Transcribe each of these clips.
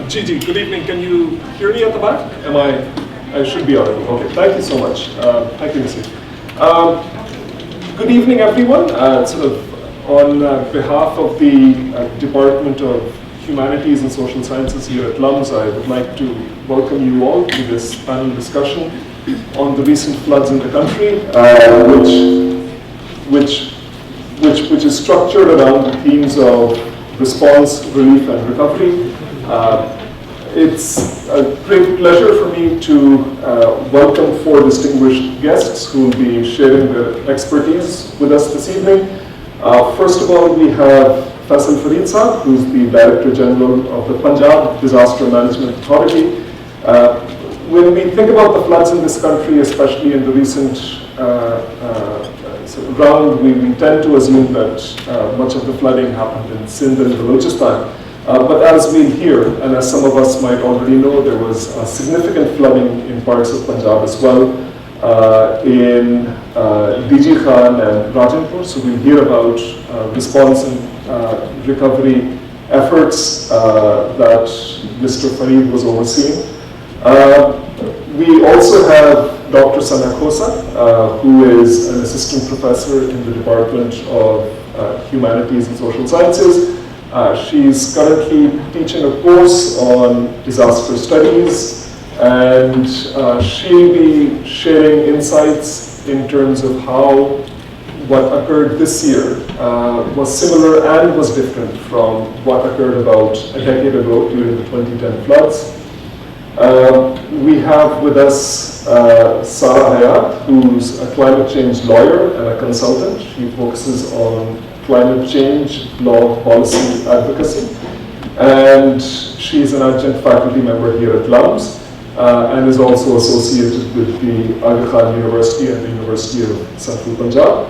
Gigi, good evening. Can you hear me at the back? I should be audible. Okay, thank you so much. Thank you, Missy. Good evening, everyone. Sort of on behalf of the Department of Humanities and Social Sciences here at LUMS, I would like to welcome you all to this panel discussion on the recent floods in the country, which is structured around the themes of response, relief, and recovery. It's a great pleasure for me to welcome four distinguished guests who will be sharing their expertise with us this evening. First of all, we have Faisal Farid Saab, who's the Director General of the Punjab Disaster Management Authority. When we think about the floods in this country, especially in the recent round, we tend to assume that much of the flooding happened in Sindh and Balochistan. But as we'll hear, and as some of us might already know, there was significant flooding in parts of Punjab as well, in DG Khan and Rajanpur. So we'll hear about response and recovery efforts that Mr. Farid was overseeing. We also have Dr. Sana Khosa, who is an assistant professor in the Department of Humanities and Social Sciences. She's currently teaching a course on disaster studies, and she'll be sharing insights in terms of how what occurred this year was similar and was different from what occurred about a decade ago during the 2010 floods. We have with us Sara Hayat, who's a climate change lawyer and a consultant. She focuses on climate change, law, policy, advocacy. And she's an adjunct faculty member here at LUMS and is also associated with the Aga Khan University and the University of Central Punjab.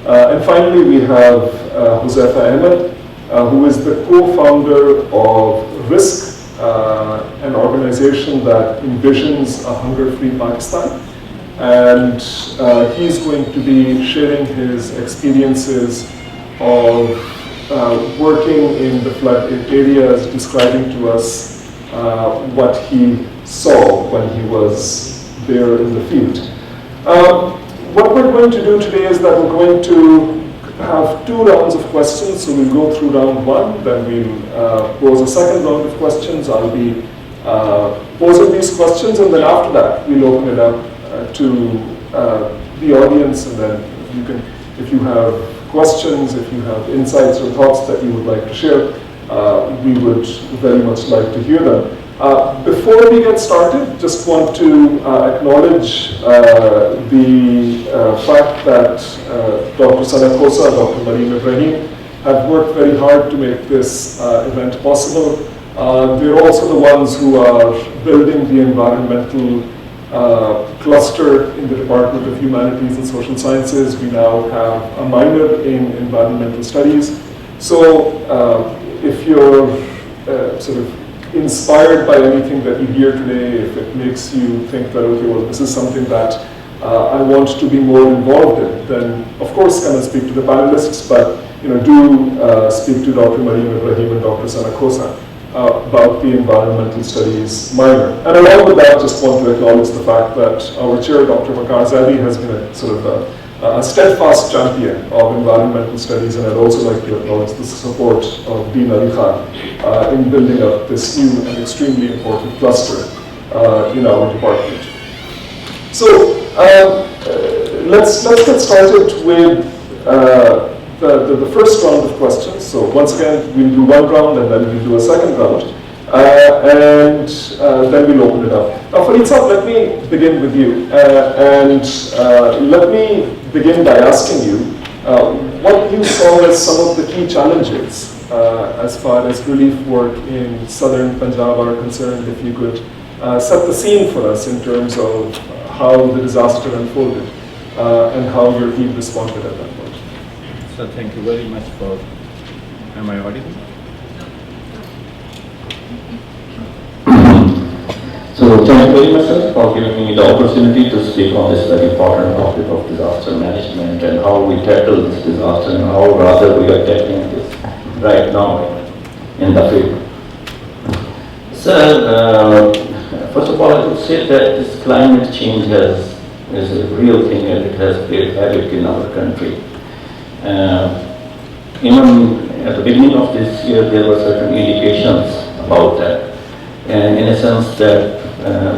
And finally, we have Huzaifa Ahmed, who is the co-founder of RISK, an organization that envisions a hunger-free Pakistan. And he's going to be sharing his experiences of working in the flood areas, describing to us what he saw when he was there in the field. What we're going to do today is that we're going to have two rounds of questions. So we'll go through round one, then we'll pose a second round of questions. I'll be posing these questions, and then after that, we'll open it up to the audience, and then you can, if you have questions, if you have insights or thoughts that you would like to share, we would very much like to hear them. Before we get started, just want to acknowledge the fact that Dr. Sana Khosa and Dr. Mareem Ibrahim have worked very hard to make this event possible. They're also the ones who are building the environmental cluster in the Department of Humanities and Social Sciences. We now have a minor in environmental studies. So if you're sort of inspired by anything that you hear today, if it makes you think that, okay, well, this is something that I want to be more involved in, then of course come and speak to the panelists, but do speak to Dr. Mareem Ibrahim and Dr. Sana Khosa about the environmental studies minor. And along with that, just want to acknowledge the fact that our chair, Dr. Waqar Zaidi, has been a sort of a steadfast champion of environmental studies, and I'd also like to acknowledge the support of Dean Ali Khan in building up this new and extremely important cluster in our department. So let's get started with the first round of questions. So once again, we'll do one round and then we'll do a second round. And then we'll open it up. Now, Farid Saab, let me begin with you. Let me begin by asking you what you saw as some of the key challenges as far as relief work in southern Punjab are concerned. If you could set the scene for us in terms of how the disaster unfolded and how your team responded at that point. So thank you very much for, am I audible? So thank you very much, sir, for giving me the opportunity to speak on this very important topic of disaster management and how we tackle this disaster and how rather we are tackling this right now in the field. Sir, first of all, I would say that this climate change is a real thing and it has played havoc in our country. Even at the beginning of this year, there were certain indications about that. And in a sense that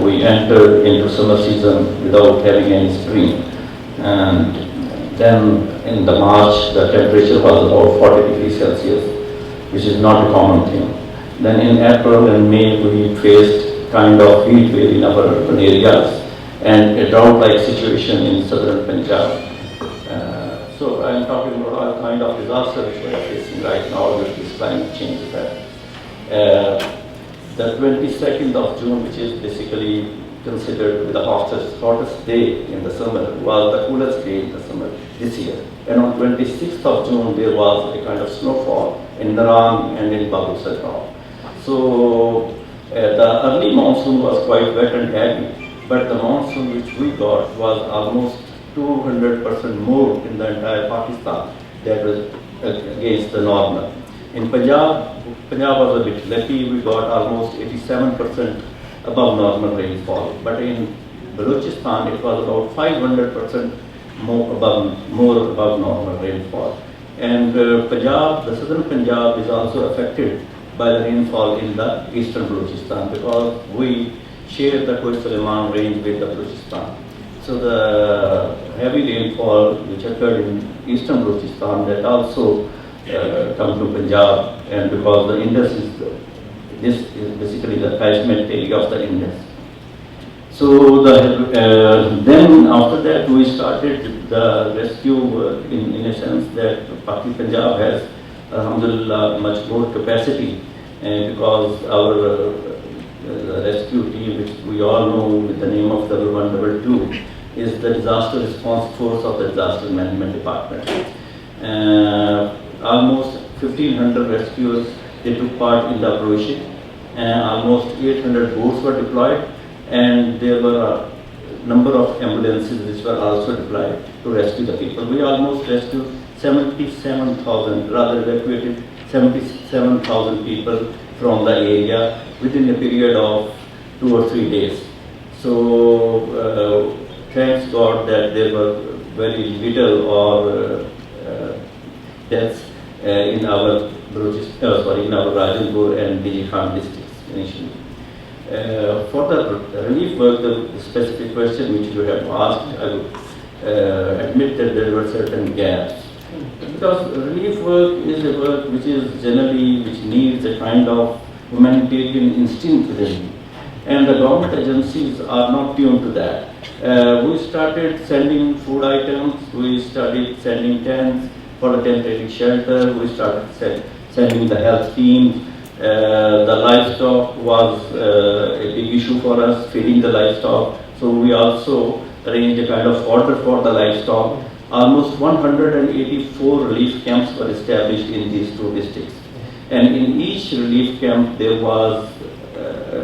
we entered into summer season without having any spring. And then in the March, the temperature was about 40 degrees Celsius, which is not a common thing. Then in April and May, we faced kind of heat wave in our urban areas and a drought-like situation in southern Punjab. So I'm talking about all kind of disasters which we are facing right now with this climate change effect. The 22nd of June, which is basically considered the hottest day in the summer, was the coolest day in the summer this year. And on 26th of June, there was a kind of snowfall in Narang and in Babu Sarkar. So the early monsoon was quite wet and heavy, but the monsoon which we got was almost 200% more in the entire Pakistan that was against the normal. In Punjab was a bit lucky, we got almost 87% above normal rainfall, but in Balochistan it was about 500% more above normal rainfall. And Punjab, the southern Punjab is also affected by the rainfall in the eastern Balochistan because we share the Khoist Suleiman range with the Balochistan. So the heavy rainfall which occurred in eastern Balochistan that also come to Punjab, and because the Indus this is basically the catchment area of the Indus. So then after that we started the rescue work in a sense that Pakistan Punjab has alhamdulillah much more capacity, and because our rescue team, which we all know with the name of 112, is the disaster response force of the disaster management department. Almost 1,500 rescuers, they took part in the operation, and almost 800 boats were deployed, and there were a number of ambulances which were also deployed to rescue the people. We almost rescued 77,000, rather evacuated 77,000 people from the area within a period of 2 or 3 days. So thanks God that there were very little or deaths in our Rajanpur and Diji Khan districts initially. For the relief work, the specific question which you have asked, I would admit that there were certain gaps. Because relief work is a work which needs a kind of humanitarian instinct within you. And the government agencies are not tuned to that. We started sending food items, we started sending tents for the temporary shelter, we started sending the health teams. The livestock was a big issue for us, feeding the livestock. So we also arranged a kind of order for the livestock. Almost 184 relief camps were established in these 2 districts. And in each relief camp there was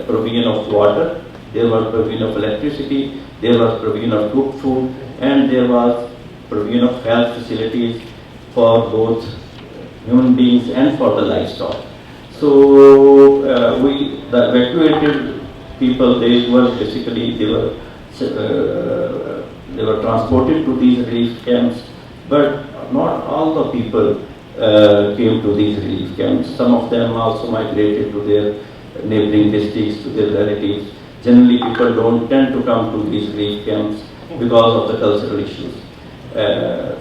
provision of water, there was provision of electricity, there was provision of cooked food, and there was provision of health facilities for both human beings and for the livestock. So the evacuated people, they were transported to these relief camps, but not all the people came to these relief camps. Some of them also migrated to their neighboring districts, to their relatives. Generally, people don't tend to come to these relief camps because of the cultural issues.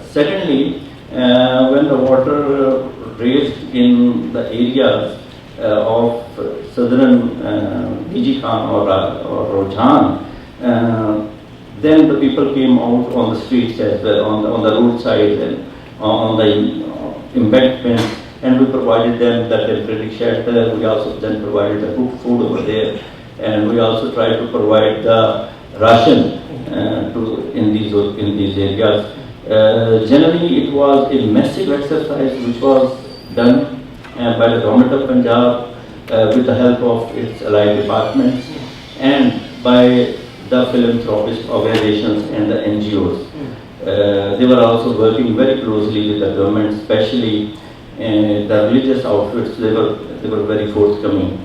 Secondly, when the water raised in the areas of southern Diji Khan or Rojhan, then the people came out on the streets as well, on the roadside and on the embankments, and we provided them the temporary shelter. We also then provided the cooked food over there, and we also tried to provide the ration in these areas. Generally, it was a massive exercise which was done by the government of Punjab with the help of its allied departments and by the philanthropist organizations and the NGOs. They were also working very closely with the government, especially the religious outfits. They were very forthcoming.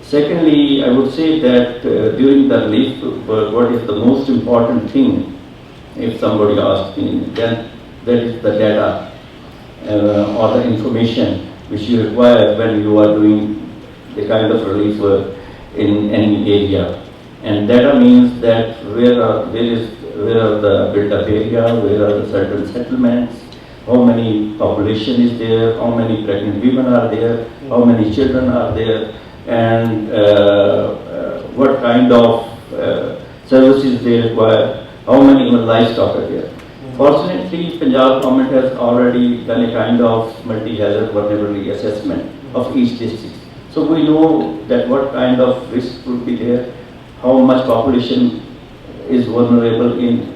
Secondly, I would say that during the relief work, what is the most important thing, if somebody asks me, then that is the data or the information which you require when you are doing the kind of relief work in any area. And data means that where are the built-up area, where are the certain settlements, how many population is there, how many pregnant women are there, how many children are there, and what kind of services they require, how many livestock are there. Fortunately, Punjab government has already done a kind of multi-hazard vulnerability assessment of each district. So we know that what kind of risk would be there, how much population is vulnerable in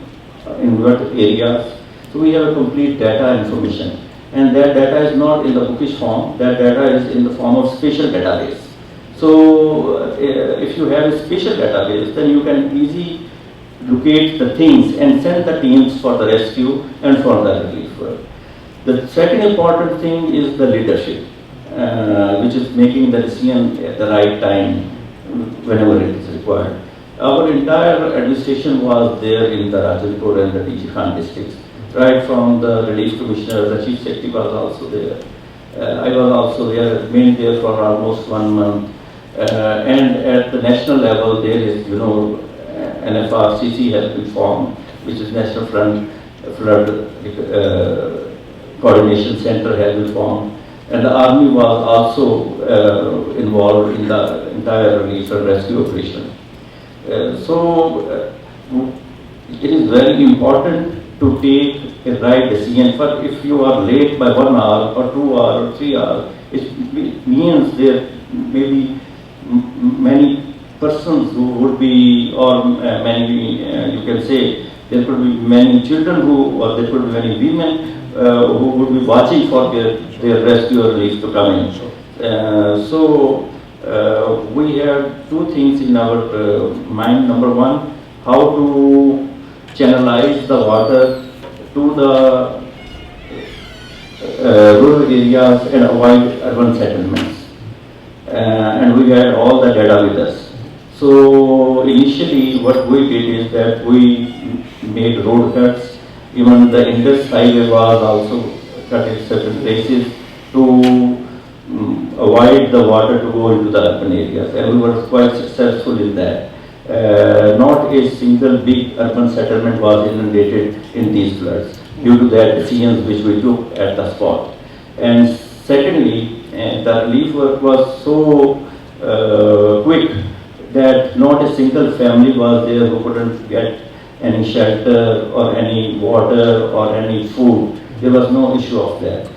what areas. So we have a complete data information. And that data is not in the bookish form, that data is in the form of spatial database. So if you have a spatial database, then you can easily locate the things and send the teams for the rescue and for the relief work. The second important thing is the leadership, which is making the decision at the right time whenever it is required. Our entire administration was there in the Rajanpur and the DG Khan districts. Right from the relief commissioner, the chief secretary was also there. I was also there, remained there for almost 1 month. And at the national level, there is, NFRCC has been formed, which is National Flood Coordination Center has been formed. And the army was also involved in the entire relief and rescue operation. So it is very important to take a right decision. But if you are late by 1 hour or 2 hours or 3 hours, it means there may be many persons who would be, or many, you can say, there could be many children or there could be many women who would be watching for their rescue or relief to come in. So we have two things in our mind. Number one, how to channelize the water to the rural areas and avoid urban settlements. And we had all the data with us. So initially what we did is that we made road cuts. Even the Indus highway was also cut in certain places to avoid the water to go into the urban areas, and we were quite successful in that. Not a single big urban settlement was inundated in these floods due to that decisions which we took at the spot. And secondly, the relief work was so quick that not a single family was there who couldn't get any shelter or any water or any food. There was no issue of that.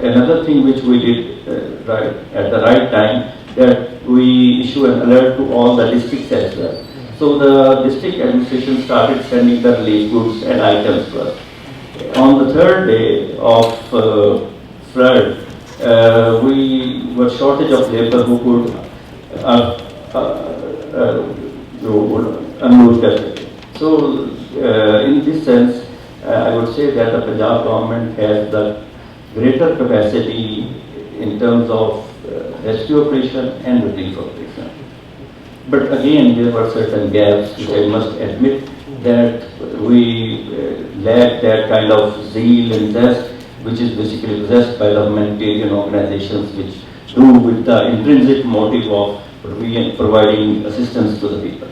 Another thing which we did right at the right time, that we issue an alert to all the districts as well. So the district administration started sending the relief goods and items to us. On the third day of flood, we were shortage of labor who could unload that. So in this sense, I would say that the Punjab government has the greater capacity in terms of rescue operation and relief operation. But again, there were certain gaps which I must admit that we lack that kind of zeal and zest which is basically possessed by the humanitarian organizations which do with the intrinsic motive of providing assistance to the people.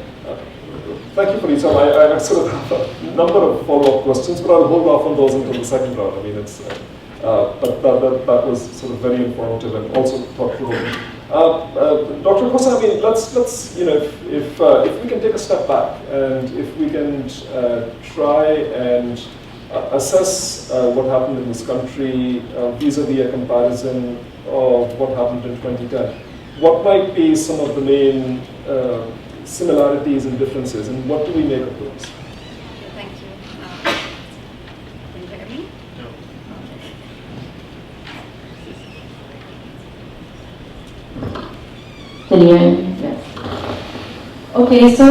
Thank you, Farisal. I sort of have a number of follow-up questions, but I'll hold off on those until the second round. I mean, it's, but that was sort of very informative and also thought-provoking. Dr. Khosa, I mean, let's if we can take a step back and if we can try and assess what happened in this country vis-a-vis a comparison of what happened in 2010. What might be some of the main similarities and differences, and what do we make of those? Thank you. Can you hear me? No. Can you hear me? Yes. Okay, so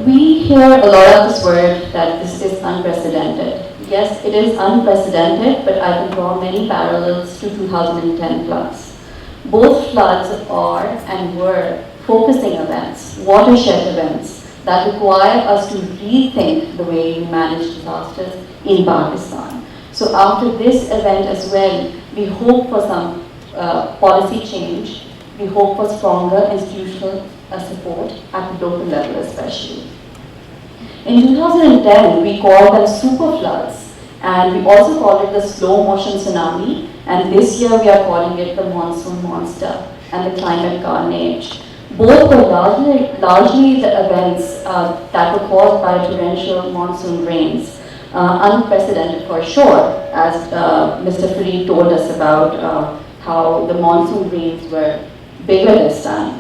we hear a lot of this word that this is unprecedented. Yes, it is unprecedented, but I can draw many parallels to 2010 floods. Both floods are and were focusing events, watershed events that require us to rethink the way we manage disasters in Pakistan. So after this event as well, we hope for some policy change. We hope for stronger institutional support at the local level especially. In 2010, we called them super floods, and we also called it the slow motion tsunami, and this year we are calling it the monsoon monster and the climate carnage. Both were largely the events that were caused by torrential monsoon rains, unprecedented for sure, as Mr. Fareed told us about how the monsoon rains were bigger this time.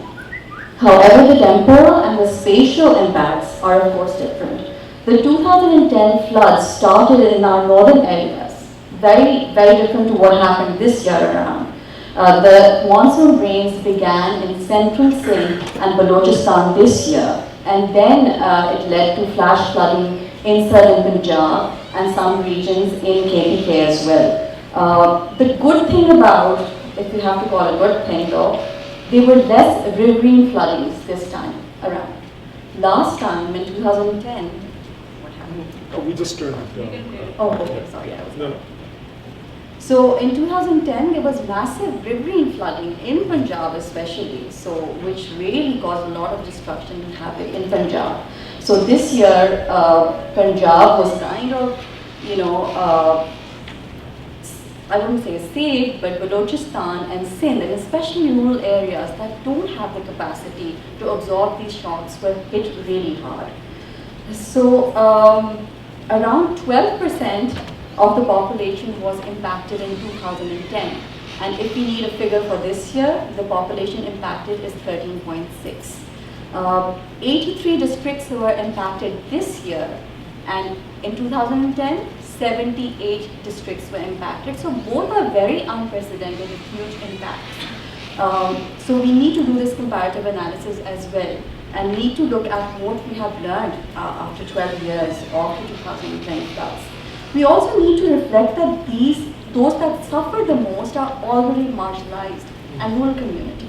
However, the temporal and the spatial impacts are of course different. The 2010 floods started in our northern areas, very, very different to what happened this year around. The monsoon rains began in central Sindh and Balochistan this year, and then it led to flash flooding in southern Punjab and some regions in KPK as well. The good thing about, if you have to call it a good thing though, there were less riverine floodings this time around. Last time in 2010, what happened? Oh, we just turned it down. Oh, okay, sorry, I was No, no. So in 2010, there was massive riverine flooding in Punjab especially, so which really caused a lot of destruction and havoc in Punjab. So this year, Punjab was kind of, I wouldn't say saved, but Balochistan and Sindh, and especially rural areas that don't have the capacity to absorb these shocks, were hit really hard. So around 12% of the population was impacted in 2010. And if we need a figure for this year, the population impacted is 13.6. 83 districts were impacted this year, and in 2010, 78 districts were impacted. So both are very unprecedented and huge impacts. So we need to do this comparative analysis as well, and need to look at what we have learned after 12 years of the 2010 floods. We also need to reflect that those that suffer the most are already marginalized and rural communities.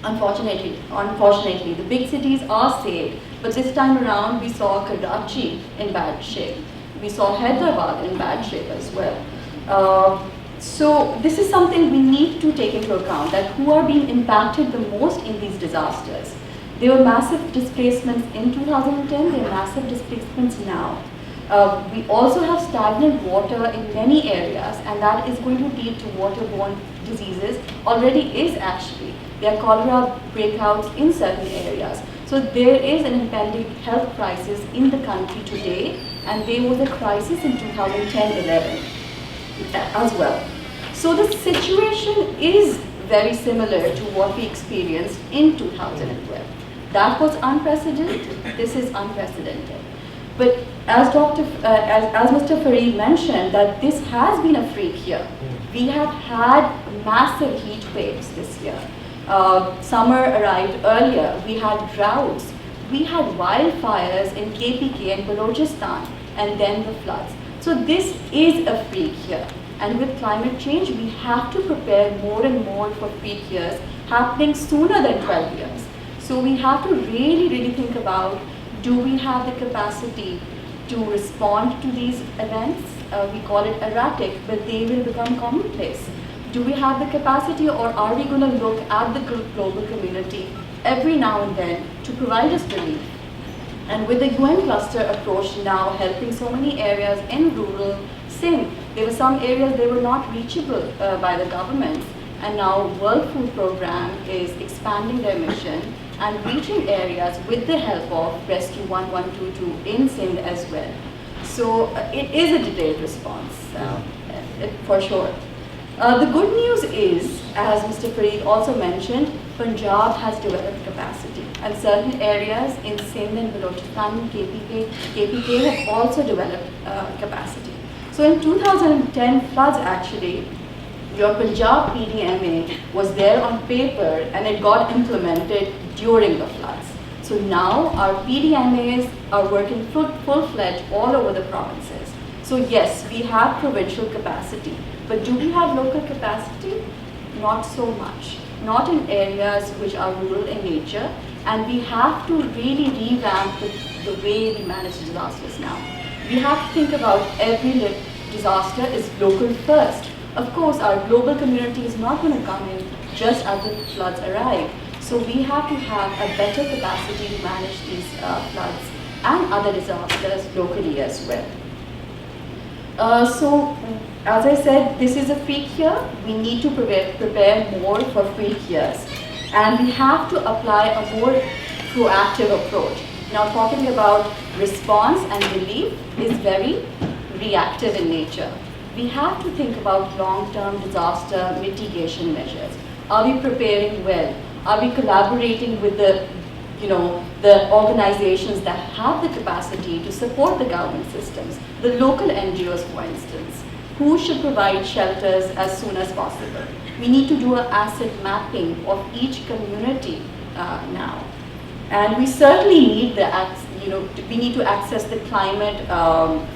Unfortunately, the big cities are saved, but this time around we saw Karachi in bad shape. We saw Hyderabad in bad shape as well. So this is something we need to take into account, that who are being impacted the most in these disasters. There were massive displacements in 2010, there are massive displacements now. We also have stagnant water in many areas, and that is going to lead to waterborne diseases. Already is actually. There are cholera breakouts in certain areas. So there is an impending health crisis in the country today, and there was a crisis in 2010-11 as well. So the situation is very similar to what we experienced in 2012. That was unprecedented. This is unprecedented. But as Mr. Fareed mentioned, that this has been a freak year. We have had massive heat waves this year. Summer arrived earlier. We had droughts. We had wildfires in KPK and Balochistan, and then the floods. So this is a freak year. And with climate change, we have to prepare more and more for freak years happening sooner than 12 years. So we have to really think about, do we have the capacity to respond to these events? We call it erratic, but they will become commonplace. Do we have the capacity, or are we going to look at the global community every now and then to provide us relief? And with the UN cluster approach now helping so many areas in rural Sindh, there were some areas they were not reachable by the government, and now World Food Programme is expanding their mission and reaching areas with the help of Rescue 1122 in Sindh as well. So it is a delayed response, for sure. The good news is, as Mr. Fareed also mentioned, Punjab has developed capacity, and certain areas in Sindh and Balochistan and KPK have also developed capacity. So in 2010 floods actually, your Punjab PDMA was there on paper and it got implemented during the floods. So now our PDMAs are working full-fledged all over the provinces. So yes, we have provincial capacity, but do we have local capacity? not so much. Not in areas which are rural in nature, and we have to really revamp the way we manage disasters now. We have to think about every disaster is local first. Of course, our global community is not going to come in just as the floods arrive. So we have to have a better capacity to manage these floods and other disasters locally as well. So, as I said, this is a freak year. We need to prepare more for freak years. And we have to apply a more proactive approach. Now, talking about response and relief is very reactive in nature. We have to think about long-term disaster mitigation measures. Are we preparing well? Are we collaborating with the organizations that have the capacity to support the government systems, the local NGOs, for instance, who should provide shelters as soon as possible? We need to do an asset mapping of each community now. And we certainly need we need to access the climate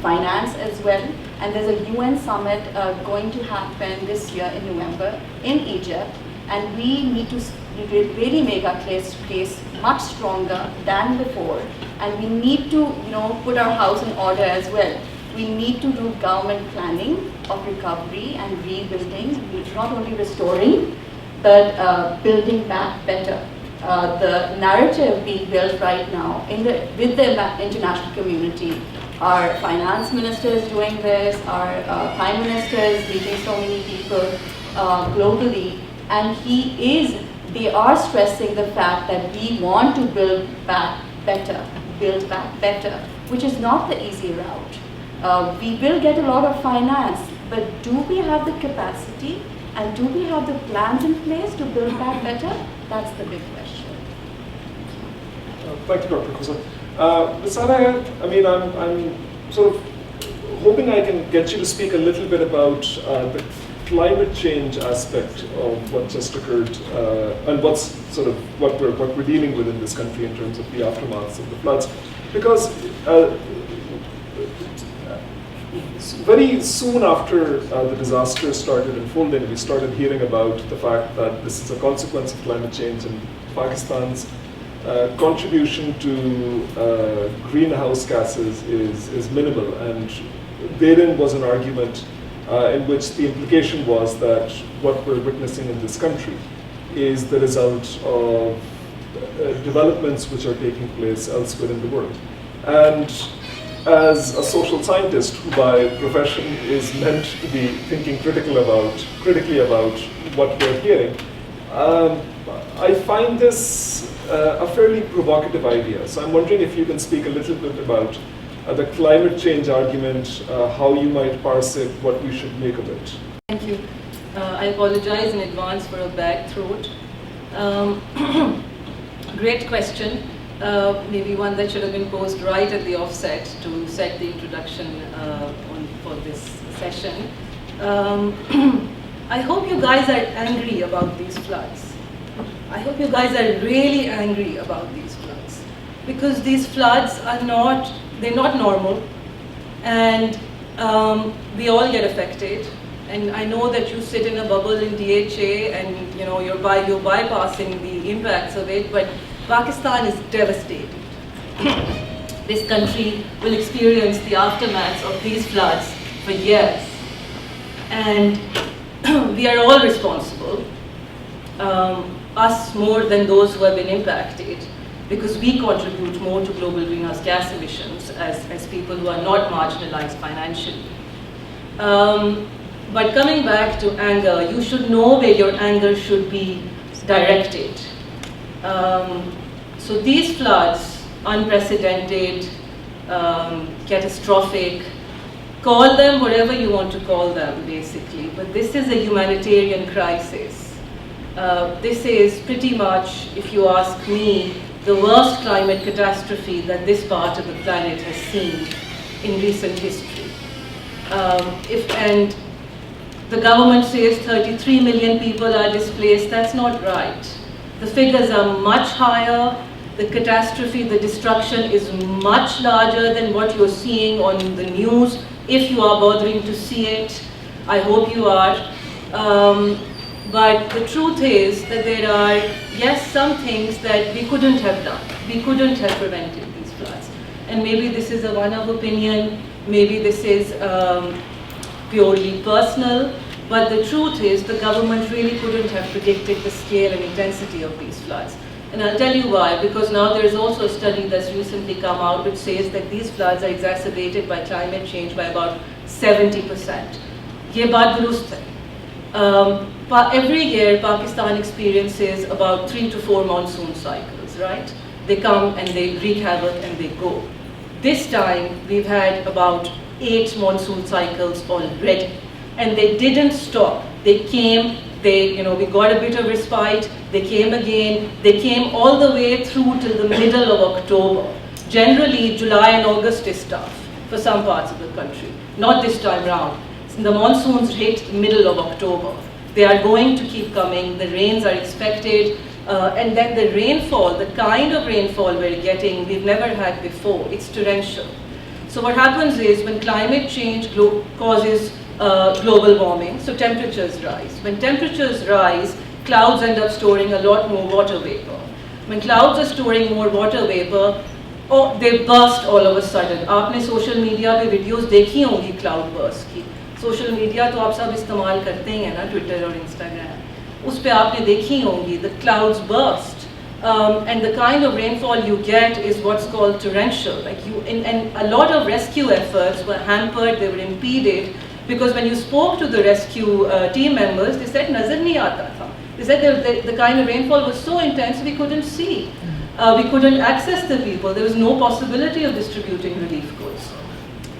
finance as well. And there's a UN summit going to happen this year in November in Egypt. And we need to really make our case much stronger than before. And we need to put our house in order as well. We need to do government planning of recovery and rebuilding, not only restoring, but building back better. The narrative being built right now with the international community. Our finance minister is doing this, our prime minister is meeting so many people globally, and they are stressing the fact that we want to build back better, which is not the easy route. We will get a lot of finance, but do we have the capacity and do we have the plans in place to build back better? That's the big question. Thank you, Dr. Khosa. Ms. Anayat, I mean, I'm sort of hoping I can get you to speak a little bit about the climate change aspect of what just occurred and what we're dealing with in this country in terms of the aftermaths of the floods, because very soon after the disaster started unfolding, we started hearing about the fact that this is a consequence of climate change, and Pakistan's contribution to greenhouse gases is minimal, and therein was an argument in which the implication was that what we're witnessing in this country is the result of developments which are taking place elsewhere in the world. And as a social scientist who by profession is meant to be thinking critically about what we're hearing, I find this a fairly provocative idea. So I'm wondering if you can speak a little bit about the climate change argument, how you might parse it, what we should make of it. Thank you. I apologize in advance for a bad throat. Great question. Maybe one that should have been posed right at the offset to set the introduction for this session. I hope you guys are angry about these floods. I hope you guys are really angry about these floods, because these floods are not normal, and we all get affected. And I know that you sit in a bubble in DHA and you're bypassing the impacts of it, but Pakistan is devastated. This country will experience the aftermaths of these floods for years. And we are all responsible, us more than those who have been impacted, because we contribute more to global greenhouse gas emissions as people who are not marginalized financially. But coming back to anger, you should know where your anger should be directed. So these floods, unprecedented, catastrophic, call them whatever you want to call them, basically, but this is a humanitarian crisis. This is pretty much, if you ask me, the worst climate catastrophe that this part of the planet has seen in recent history. And the government says 33 million people are displaced. That's not right. The figures are much higher. The catastrophe, the destruction is much larger than what you're seeing on the news, if you are bothering to see it. I hope you are. But the truth is that there are, yes, some things that we couldn't have done. We couldn't have prevented these floods. And maybe this is a one-off opinion, maybe this is purely personal, but the truth is the government really couldn't have predicted the scale and intensity of these floods. And I'll tell you why, because now there is also a study that's recently come out which says that these floods are exacerbated by climate change by about 70%. Ye baat durust hai. Every year Pakistan experiences about 3 to 4 monsoon cycles, right? They come and they wreak havoc and they go. This time we've had about 8 monsoon cycles already, and they didn't stop. They came, we got a bit of respite, they came again, they came all the way through till the middle of October. Generally, July and August is tough for some parts of the country. Not this time round. The monsoons hit middle of October. They are going to keep coming, the rains are expected, and then the rainfall, the kind of rainfall we're getting, we've never had before. It's torrential. So what happens is when climate change causes global warming, so temperatures rise. When temperatures rise, clouds end up storing a lot more water vapor. When clouds are storing more water vapor, they burst all of a sudden. आपने social media पे videos देखी होंगी cloud burst की. Social media तो आप सब इस्तेमाल करते ही हैं ना, Twitter और Instagram. उस पे आपने देखी होंगी, the clouds burst. And the kind of rainfall you get is what's called torrential. And a lot of rescue efforts were hampered, they were impeded, because when you spoke to the rescue team members, they said nazar nahi aata tha. They said the kind of rainfall was so intense we couldn't see. We couldn't access the people. There was no possibility of distributing relief goods.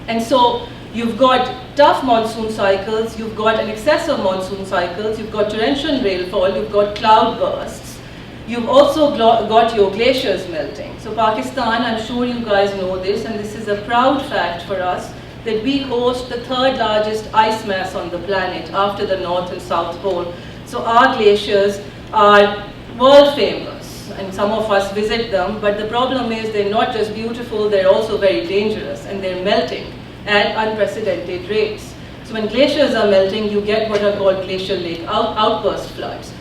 And so you've got tough monsoon cycles, you've got an excess of monsoon cycles, you've got torrential rainfall, you've got cloud bursts. You've also got your glaciers melting. So Pakistan, I'm sure you guys know this, and this is a proud fact for us, that we host the 3rd largest ice mass on the planet after the North and South Pole. So our glaciers are world famous, and some of us visit them, but the problem is they're not just beautiful, they're also very dangerous, and they're melting at unprecedented rates. So when glaciers are melting, you get what are called glacial lake outburst floods,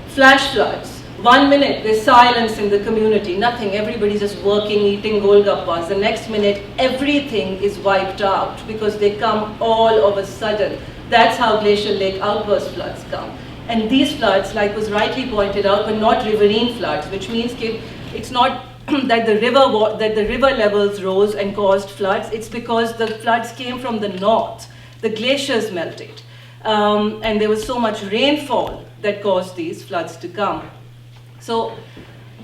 flash floods. 1 minute, there's silence in the community, nothing, everybody's just working, eating golgappas. The next minute, everything is wiped out because they come all of a sudden. That's how glacial lake outburst floods come. And these floods, like was rightly pointed out, were not riverine floods, which means it's not that the river levels rose and caused floods. It's because the floods came from the north. The glaciers melted. And there was so much rainfall that caused these floods to come. So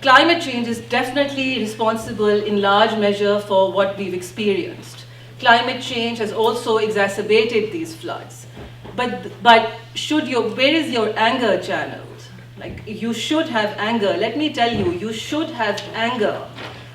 climate change is definitely responsible in large measure for what we've experienced. Climate change has also exacerbated these floods. But where is your anger channeled? Like, you should have anger. Let me tell you, you should have anger.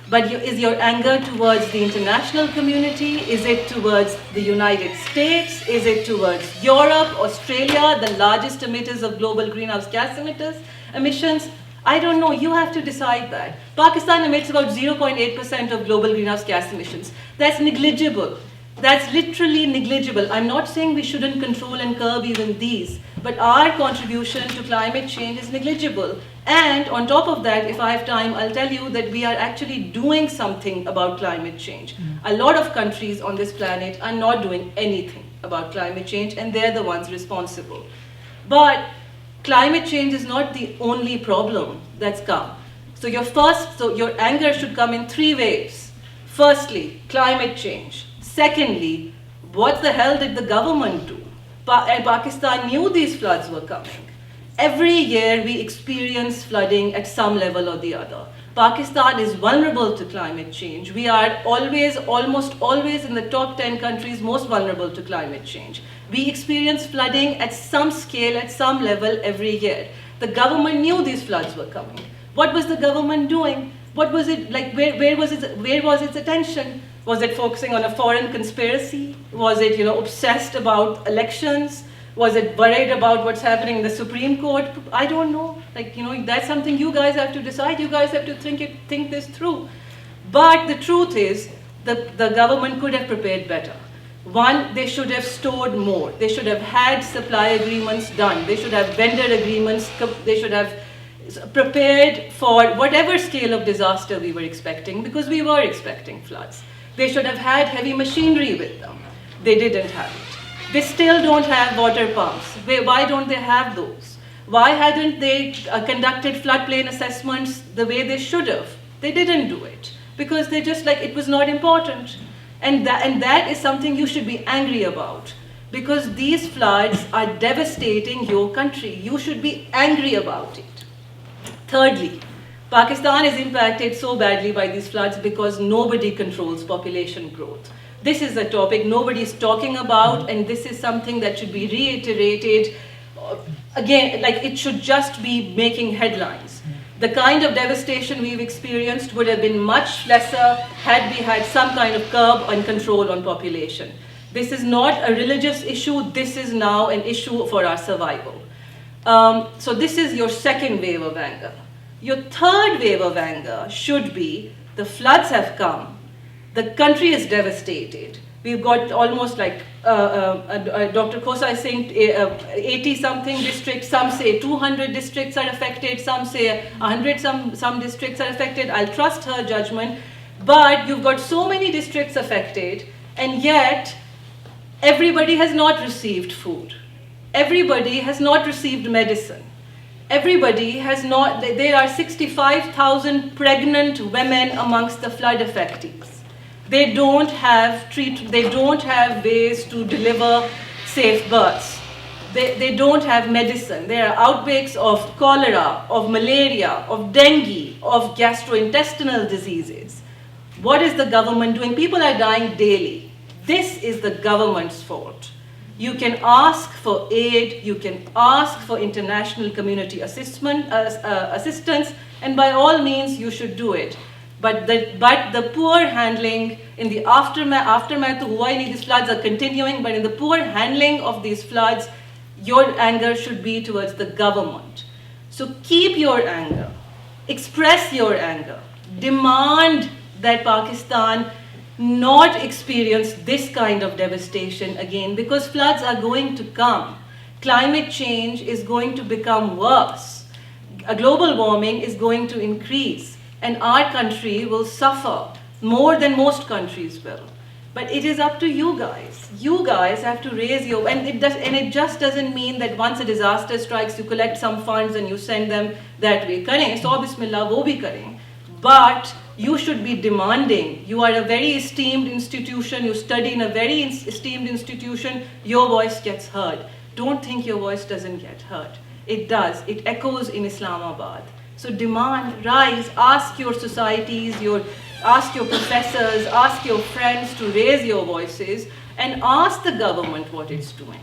But is your anger towards the international community? Is it towards the United States? Is it towards Europe, Australia, the largest emitters of global greenhouse gas emissions? I don't know, you have to decide that. Pakistan emits about 0.8% of global greenhouse gas emissions. That's negligible. That's literally negligible. I'm not saying we shouldn't control and curb even these, but our contribution to climate change is negligible. And on top of that, if I have time, I'll tell you that we are actually doing something about climate change. A lot of countries on this planet are not doing anything about climate change, and they're the ones responsible. But climate change is not the only problem that's come. So your anger should come in 3 ways. Firstly, climate change. Secondly, what the hell did the government do? Pakistan knew these floods were coming. Every year we experience flooding at some level or the other. Pakistan is vulnerable to climate change. We are almost always in the top 10 countries most vulnerable to climate change. We experience flooding at some scale, at some level every year. The government knew these floods were coming. What was the government doing? What was it like? Where was its attention? Was it focusing on a foreign conspiracy? Was it, obsessed about elections? Was it worried about what's happening in the Supreme Court? I don't know. That's something you guys have to decide. You guys have to think this through. But the truth is, the government could have prepared better. One, they should have stored more. They should have had supply agreements done. They should have vendor agreements. They should have prepared for whatever scale of disaster we were expecting, because we were expecting floods. They should have had heavy machinery with them. They didn't have it. They still don't have water pumps. Why don't they have those? Why hadn't they conducted floodplain assessments the way they should have? They didn't do it because they just it was not important. And that is something you should be angry about, because these floods are devastating your country. You should be angry about it. Thirdly, Pakistan is impacted so badly by these floods because nobody controls population growth. This is a topic nobody is talking about, and this is something that should be reiterated. Again, it should just be making headlines. The kind of devastation we've experienced would have been much lesser had we had some kind of curb and control on population. This is not a religious issue. This is now an issue for our survival. So this is your second wave of anger. Your third wave of anger should be the floods have come. The country is devastated. We've got almost Dr. Khosa is saying 80-something districts. Some say 200 districts are affected. Some say 100 some districts are affected. I'll trust her judgment. But you've got so many districts affected, and yet everybody has not received food. Everybody has not received medicine. Everybody has not, there are 65,000 pregnant women amongst the flood affectees. They don't have ways to deliver safe births. They don't have medicine. There are outbreaks of cholera, of malaria, of dengue, of gastrointestinal diseases. What is the government doing? People are dying daily. This is the government's fault. You can ask for aid, you can ask for international community assistance, and by all means you should do it. But the poor handling in the aftermath of Hawaii, these floods are continuing, but in the poor handling of these floods, your anger should be towards the government. So keep your anger, express your anger, demand that Pakistan not experience this kind of devastation again, because floods are going to come. Climate change is going to become worse. Global warming is going to increase, and our country will suffer more than most countries will. But it is up to you guys. You guys have to raise your, and it just doesn't mean that once a disaster strikes, you collect some funds and you send them that way. Kare, so bismillah, wo bhi kare. But you should be demanding. You are a very esteemed institution. You study in a very esteemed institution. Your voice gets heard. Don't think your voice doesn't get heard. It does. It echoes in Islamabad. So demand, rise, ask your societies, ask your professors, ask your friends to raise your voices, and ask the government what it's doing.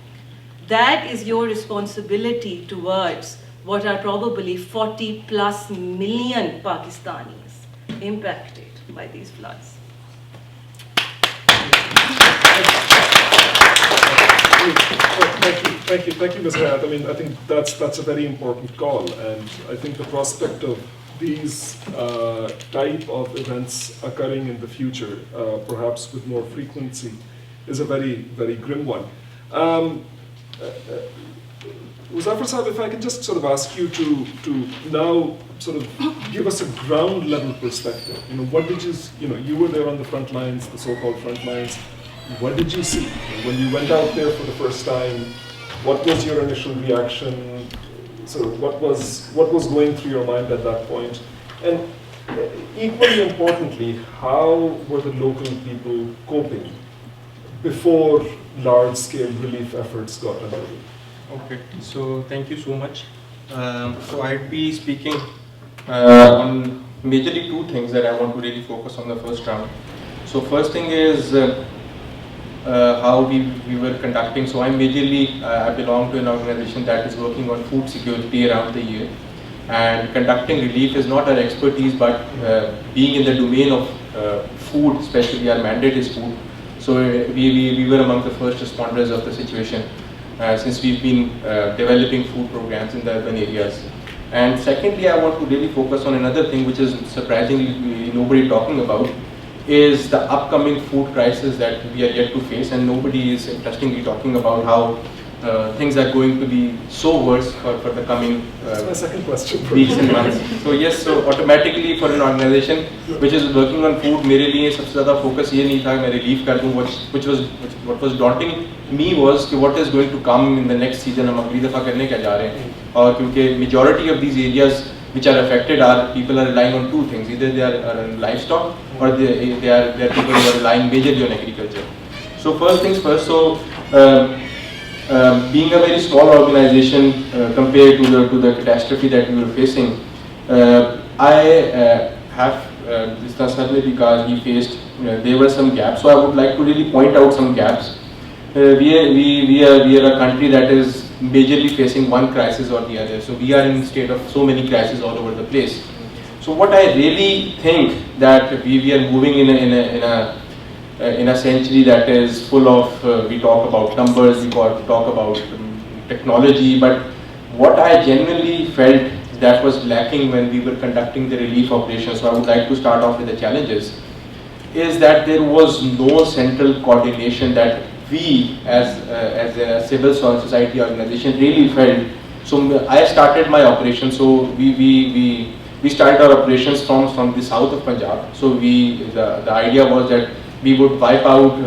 That is your responsibility towards what are probably 40+ million Pakistanis impacted by these floods. Thank you, Ms. Hayat. I mean, I think that's a very important call, and I think the prospect of these type of events occurring in the future, perhaps with more frequency, is a very, very grim one. Muzaffar Sahib, if I can just sort of ask you to now sort of give us a ground level perspective. What did you were there on the front lines, the so-called front lines. What did you see? When you went out there for the first time, what was your initial reaction? So what was going through your mind at that point? And equally importantly, how were the local people coping before large-scale relief efforts got underway? Okay, so thank you so much. So I'd be speaking on majorly two things that I want to really focus on the first round. So first thing is how we were conducting. So I'm majorly, I belong to an organization that is working on food security around the year. And conducting relief is not our expertise, but being in the domain of food, especially our mandate is food. So we were among the first responders of the situation since we've been developing food programs in the urban areas. And secondly, I want to really focus on another thing which is surprisingly nobody talking about, is the upcoming food crisis that we are yet to face, and nobody is interestingly talking about how things are going to be so worse for the coming That's my second question. weeks and months. So yes, so automatically for an organization which is working on food, मेरे लिए सबसे ज़्यादा focus ये नहीं था मैं relief कर दूँ, what was daunting me was कि what is going to come in the next season, हम अगली दफ़ा करने क्या जा रहे हैं, और क्योंकि majority of these areas which are affected are people are relying on two things, either they are on livestock or they are people who are relying majorly on agriculture. So first things first, so being a very small organization compared to the catastrophe that we were facing, I have this certainly because he faced there were some gaps. So I would like to really point out some gaps. We are a country that is majorly facing one crisis or the other. So we are in a state of so many crises all over the place. So what I really think that we are moving in a century that is full of, we talk about numbers, we talk about technology, but what I genuinely felt that was lacking when we were conducting the relief operations, so I would like to start off with the challenges, is that there was no central coordination that we as a civil society organization really felt. So I started my operation, so we started our operations from the south of Punjab. So the idea was that we would wipe out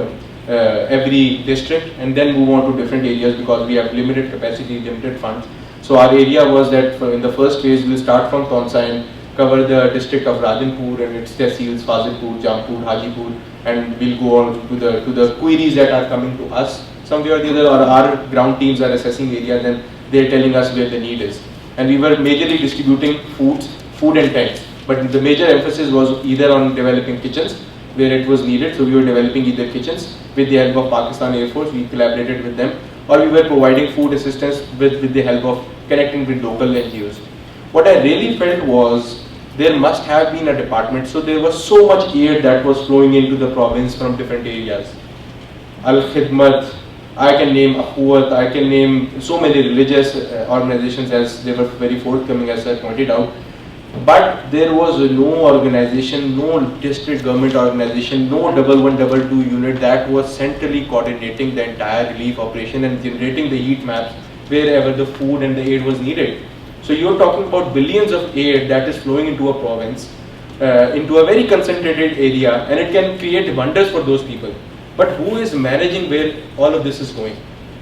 every district and then move on to different areas because we have limited capacity, limited funds. So our area was that in the first phase we'll start from Tonsa and cover the district of Rajanpur and its tehsils, Fazilpur, Jampur, Hajipur, and we'll go on to the queries that are coming to us. Somewhere or the other, or our ground teams are assessing areas and they're telling us where the need is. And we were majorly distributing food and tents, but the major emphasis was either on developing kitchens where it was needed. So we were developing either kitchens with the help of Pakistan Air Force, we collaborated with them, or we were providing food assistance with the help of connecting with local NGOs. What I really felt was there must have been a department, so there was so much aid that was flowing into the province from different areas. Al-Khidmat, I can name Ahuat, I can name so many religious organizations as they were very forthcoming as I pointed out. But there was no organization, no district government organization, no 1122 unit that was centrally coordinating the entire relief operation and generating the heat maps wherever the food and the aid was needed. So you're talking about billions of aid that is flowing into a province, into a very concentrated area, and it can create wonders for those people. But who is managing where all of this is going?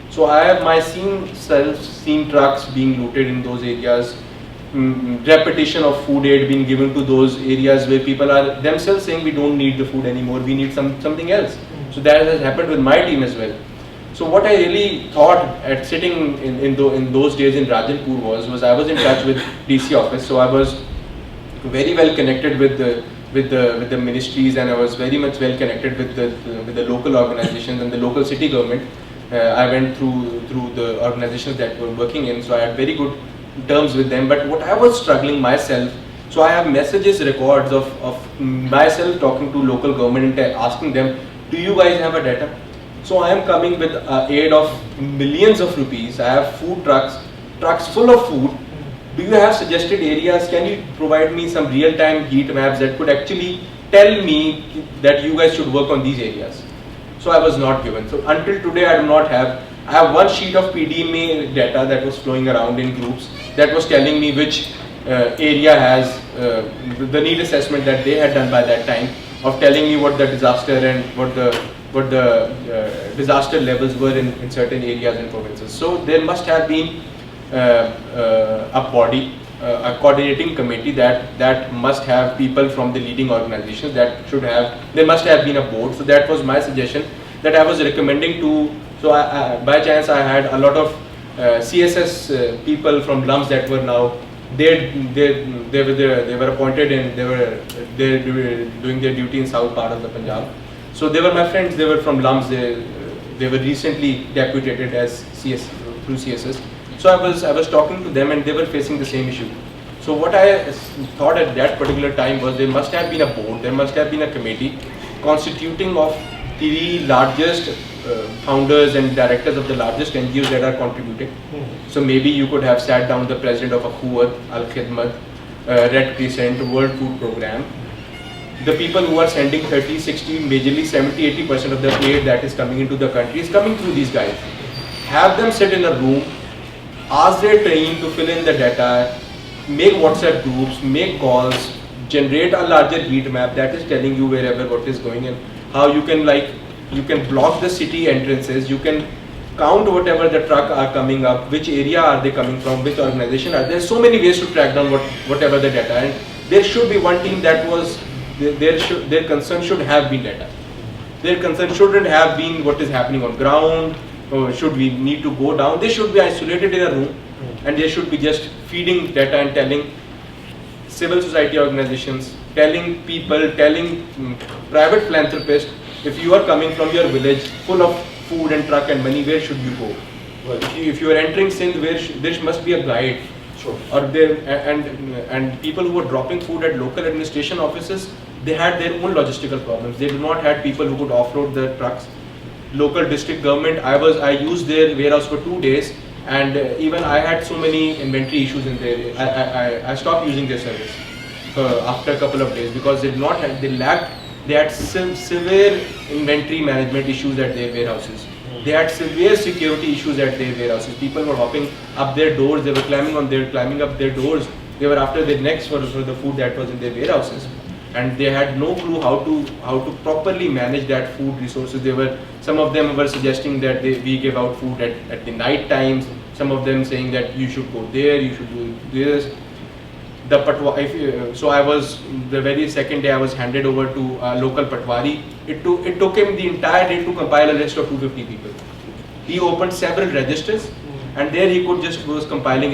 So I have seen trucks being looted in those areas, repetition of food aid being given to those areas where people are themselves saying we don't need the food anymore, we need something else. So that has happened with my team as well. So what I really thought at sitting in those days in Rajanpur was I was in touch with DC office, so I was very well connected with the ministries, and I was very much well connected with the local organizations and the local city government. I went through the organizations that were working in, so I had very good terms with them. But what I was struggling myself, so I have messages, records of myself talking to local government and asking them, do you guys have a data? So I am coming with aid of millions of rupees. I have food trucks full of food. Do you have suggested areas? Can you provide me some real-time heat maps that could actually tell me that you guys should work on these areas? So I was not given. So until today I do not have. I have one sheet of PDMA data that was flowing around in groups that was telling me which area has the need assessment that they had done by that time, of telling me what the disaster and what the disaster levels were in certain areas and provinces. So there must have been a body, a coordinating committee that must have people from the leading organizations, that should have, there must have been a board. So that was my suggestion that I was recommending to. So by chance I had a lot of CSS people from LUMS that were now, they were appointed and they were doing their duty in south part of the Punjab. So they were my friends, they were from LUMS, they were recently deputed as through CSS. So I was talking to them and they were facing the same issue. So what I thought at that particular time was there must have been a board, there must have been a committee constituting of the largest founders and directors of the largest NGOs that are contributing. So maybe you could have sat down the president of Ahuat, Al-Khidmat, Red Crescent, World Food Program, the people who are sending 30, 60, majorly 70, 80% of the aid that is coming into the country is coming through these guys. Have them sit in a room, ask their team to fill in the data, make WhatsApp groups, make calls, generate a larger heat map that is telling you wherever what is going and how you can block the city entrances, you can count whatever the truck are coming up, which area are they coming from, which organization are there. So many ways to track down whatever the data, and there should be one team that was, their concern should have been data. Their concern shouldn't have been what is happening on ground, or should we need to go down. They should be isolated in a room and they should be just feeding data and telling civil society organizations, telling people, telling private philanthropists, if you are coming from your village full of food and truck and money, where should you go? Right. If you are entering Sindh, there must be a guide. Sure. Or and people who were dropping food at local administration offices, they had their own logistical problems. They do not have people who could offload the trucks. Local district government, I used their warehouse for 2 days, and even I had so many inventory issues in there. I stopped using their service after a couple of days because they had severe inventory management issues at their warehouses. They had severe security issues at their warehouses. People were hopping up their doors, they were climbing up their doors. They were after their necks for the food that was in their warehouses. And they had no clue how to properly manage that food resources. Some of them were suggesting that we give out food at the night times. Some of them saying that you should go there, you should do this. So I was, the very second day I was handed over to a local Patwari. It took him the entire day to compile a list of 250 people. He opened several registers and there he was compiling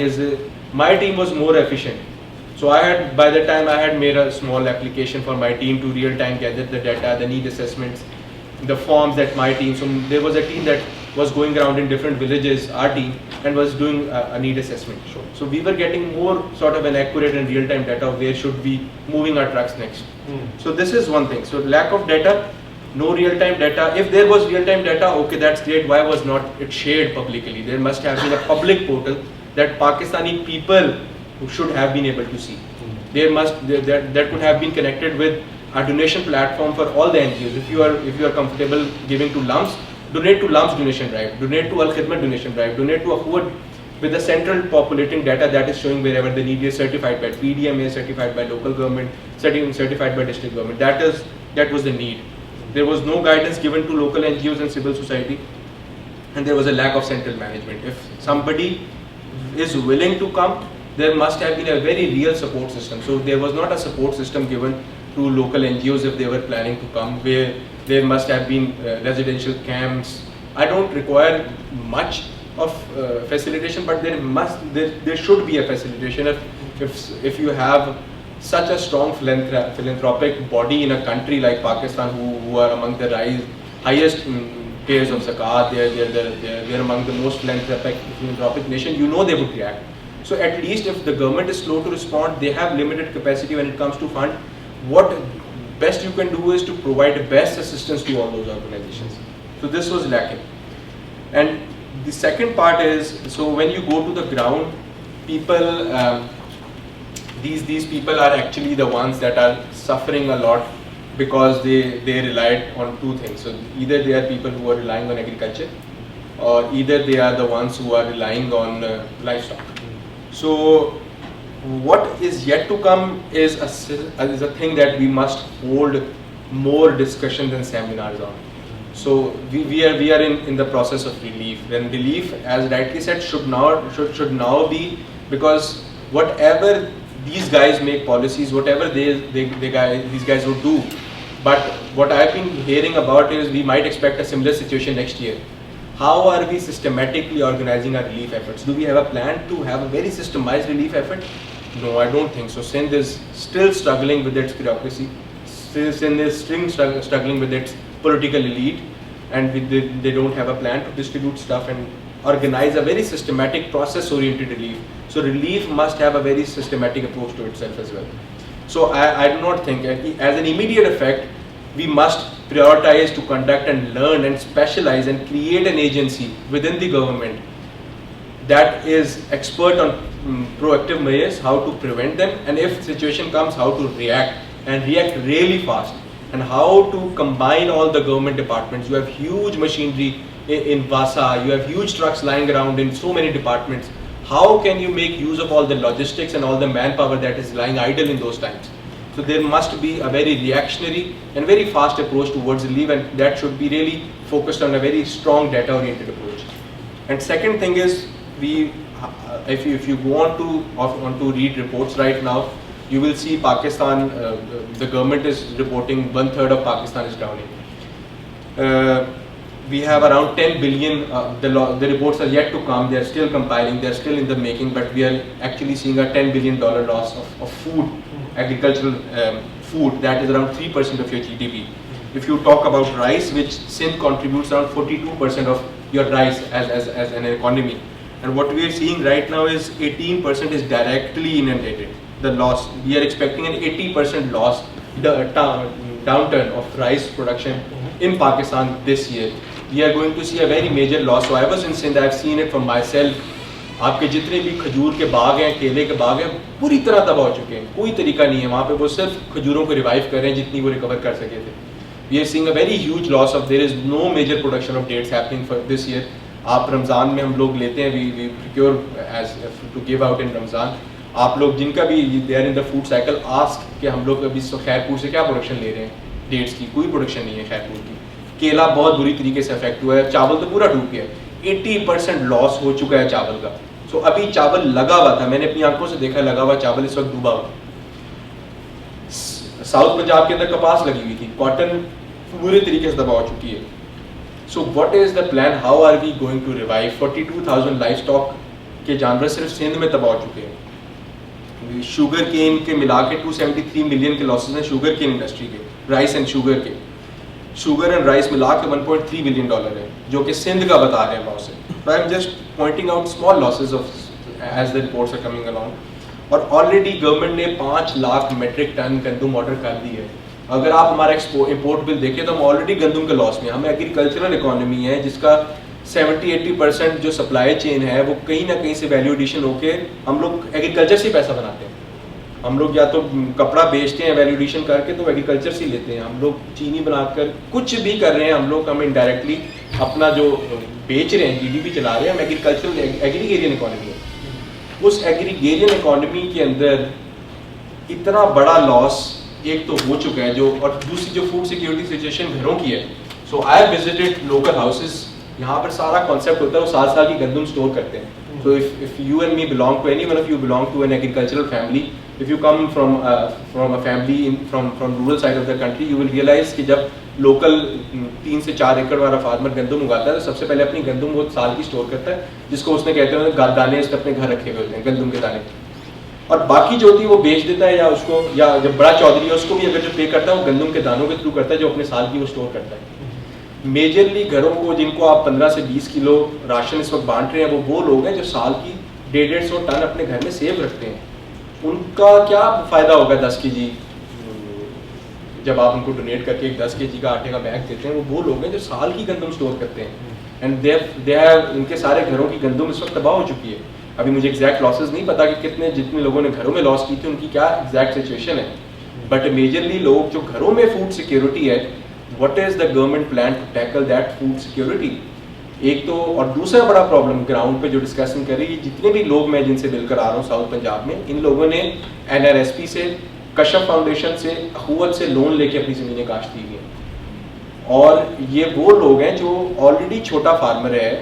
my team was more efficient. So by the time I had made a small application for my team to real-time gather the data, the need assessments, the forms that my team, so there was a team that was going around in different villages, our team, and was doing a need assessment. So we were getting more sort of an accurate and real-time data of where should we moving our trucks next. So this is one thing. So lack of data, no real-time data. If there was real-time data, okay, that's great. Why was not it shared publicly? There must have been a public portal that Pakistani people should have been able to see. That could have been connected with a donation platform for all the NGOs. If you are comfortable giving to lumps, donate to lumps donation drive, donate to Al Khidmat donation drive, donate to Ahwad with a central populating data that is showing wherever the need is, certified by PDMA, certified by local government, certified by district government. That was the need. There was no guidance given to local NGOs and civil society, and there was a lack of central management. If somebody is willing to come, there must have been a very real support system. So there was not a support system given to local NGOs if they were planning to come, where there must have been residential camps. I don't require much of facilitation, but there should be a facilitation if you have such a strong philanthropic body in a country like Pakistan, who are among the highest payers of zakat. They're among the most philanthropic nation. You know they would react. So at least if the government is slow to respond, they have limited capacity when it comes to fund. What best you can do is to provide best assistance to all those organizations. So this was lacking. And the second part is, so when you go to the ground, people, these people are actually the ones that are suffering a lot because they relied on two things. So either they are people who are relying on agriculture, or either they are the ones who are relying on livestock. So what is yet to come is a thing that we must hold more discussions and seminars on. So we are in the process of relief. When relief, as rightly said, should now be, because whatever these guys make policies, whatever these guys would do, but what I've been hearing about is we might expect a similar situation next year. How are we systematically organizing our relief efforts? Do we have a plan to have a very systemized relief effort? No, I don't think so. Sindh is still struggling with its bureaucracy. Sindh is still struggling with its political elite, and they don't have a plan to distribute stuff and organize a very systematic, process-oriented relief. So relief must have a very systematic approach to itself as well. So I do not think, as an immediate effect, we must prioritize to conduct and learn and specialize and create an agency within the government that is expert on proactive measures, how to prevent them, and if situation comes, how to react and react really fast, and how to combine all the government departments. You have huge machinery in Vasa, you have huge trucks lying around in so many departments. How can you make use of all the logistics and all the manpower that is lying idle in those times? So there must be a very reactionary and very fast approach towards relief, and that should be really focused on a very strong data-oriented approach. And second thing is, if you go on to read reports right now, you will see Pakistan, the government is reporting 1/3 of Pakistan is drowning. We have around 10 billion, the reports are yet to come, they are still compiling, they are still in the making, but we are actually seeing a $10 billion loss of food, agricultural food, that is around 3% of your GDP. If you talk about rice, which Sindh contributes around 42% of your rice as an economy, and what we are seeing right now is 18% is directly inundated. The loss, we are expecting an 80% loss, downturn of rice production in Pakistan this year. We are going to see a very major loss. So I was in Sindh, I've seen it from myself. आपके जितने भी खजूर के बाग हैं, केले के बाग हैं, पूरी तरह तबाह हो चुके हैं. कोई तरीका नहीं है वहाँ पे, वो सिर्फ खजूरों को रिवाइव कर रहे हैं जितनी वो रिकवर कर सके थे. We are seeing a very huge loss of, there is no major production of dates happening for this year. आप रमज़ान में हम लोग लेते हैं, we procure as to give out in Ramzan. आप लोग जिनका भी they are in the food cycle, ask कि हम लोग अभी खैरपुर से क्या प्रोडक्शन ले रहे हैं, डेट्स की कोई प्रोडक्शन नहीं है खैरपुर की. केला बहुत बुरी तरीके से अफेक्ट हुआ है, चावल तो पूरा डूब गया, 80% लॉस हो चुका है चावल का. सो अभी चावल लगा हुआ था, मैंने अपनी आंखों से देखा लगा हुआ चावल इस वक्त डूबा हुआ. साउथ पंजाब के अंदर कपास लगी हुई थी, कॉटन पूरे तरीके से दबा हो चुकी है. So what is the plan, how are we going to revive? 42,000 livestock के जानवर सिर्फ सिंध में तबाह हो चुके हैं. शुगर केन के मिला के 273 मिलियन के लॉसेज हैं शुगर केन इंडस्ट्री के, राइस एंड शुगर के. शुगर एंड राइस मिला के $1.3 बिलियन है, जो कि सिंध का बता रहे हैं वहाँ से. I am just pointing out small losses of as the reports are coming along. और ऑलरेडी गवर्नमेंट ने 5 लाख मेट्रिक टन गंदम ऑर्डर कर दी है. अगर आप हमारा इम्पोर्ट बिल देखें तो हम ऑलरेडी गंदम के लॉस में. हम एग्रीकल्चरल इकोनॉमी है जिसका 70-80% जो सप्लाई चेन है वो कहीं ना कहीं से वैल्यू एडिशन होके हम लोग एग्रीकल्चर से पैसा बनाते हैं. हम लोग या तो कपड़ा बेचते हैं वैल्यू एडिशन करके, तो एग्रीकल्चर से लेते हैं. हम लोग चीनी बनाकर कुछ भी कर रहे हैं, हम लोग इनडायरेक्टली अपना जो बेच रहे हैं, जीडीपी चला रहे हैं, हम एग्रीकल्चरल एग्रीगेरियन इकोनॉमी है. उस एग्रीगेरियन इकोनॉमी के अंदर इतना बड़ा लॉस एक तो हो चुका है, जो और दूसरी जो फूड सिक्योरिटी सिचुएशन घरों की है. So I have visited local houses, यहाँ पर सारा कॉन्सेप्ट होता है, वो 7 साल की गंदम स्टोर करते हैं. So if you and me belong to, any one of you belong to an agricultural family, if you come from a family from rural side of the country, you will realize कि जब local 3 से 4 एकड़ वाला farmer गंदम उगाता है तो सबसे पहले अपनी गंदम वो साल की स्टोर करता है, जिसको उसने कहते हैं दाने इसने अपने घर रखे हुए होते हैं, गंदम के दाने. और बाकी जो होती है वो बेच देता है, या उसको, या जब बड़ा चौधरी है उसको भी अगर जो पे करता है वो गंदम के दानों के थ्रू करता है, जो अपने साल की वो स्टोर करता है. मेजरली घरों को जिनको आप 15 से 20 किलो राशन इस वक्त बांट रहे हैं, वो लोग हैं जो साल की 150-150 टन अपने घर में सेव रखते हैं. उनका क्या फ़ायदा होगा 10 केजी जब आप उनको डोनेट करके एक 10 केजी का आटे का बैग देते हैं? वो लोग हैं जो साल की गंदम स्टोर करते हैं. एंड दे हैव, इनके सारे घरों की गंदम इस वक्त तबाह हो चुकी है. अभी मुझे एग्जैक्ट लॉसेज नहीं पता कि जितने लोगों ने घरों में लॉस की थी उनकी क्या एग्जैक्ट सिचुएशन है, बट मेजरली लोग जो घरों में फूड सिक्योरिटी है, what is the government plan to tackle that food security? एक तो, और दूसरा बड़ा प्रॉब्लम ग्राउंड पे जो डिस्कशन कर रही है, जितने भी लोग मैं जिनसे मिलकर आ रहा हूँ साउथ पंजाब में, इन लोगों ने NRSP से, कश्यप फाउंडेशन से, अखुवत से लोन लेके अपनी ज़मीनें काश्त की हैं. और ये वो लोग हैं जो ऑलरेडी छोटा फार्मर है,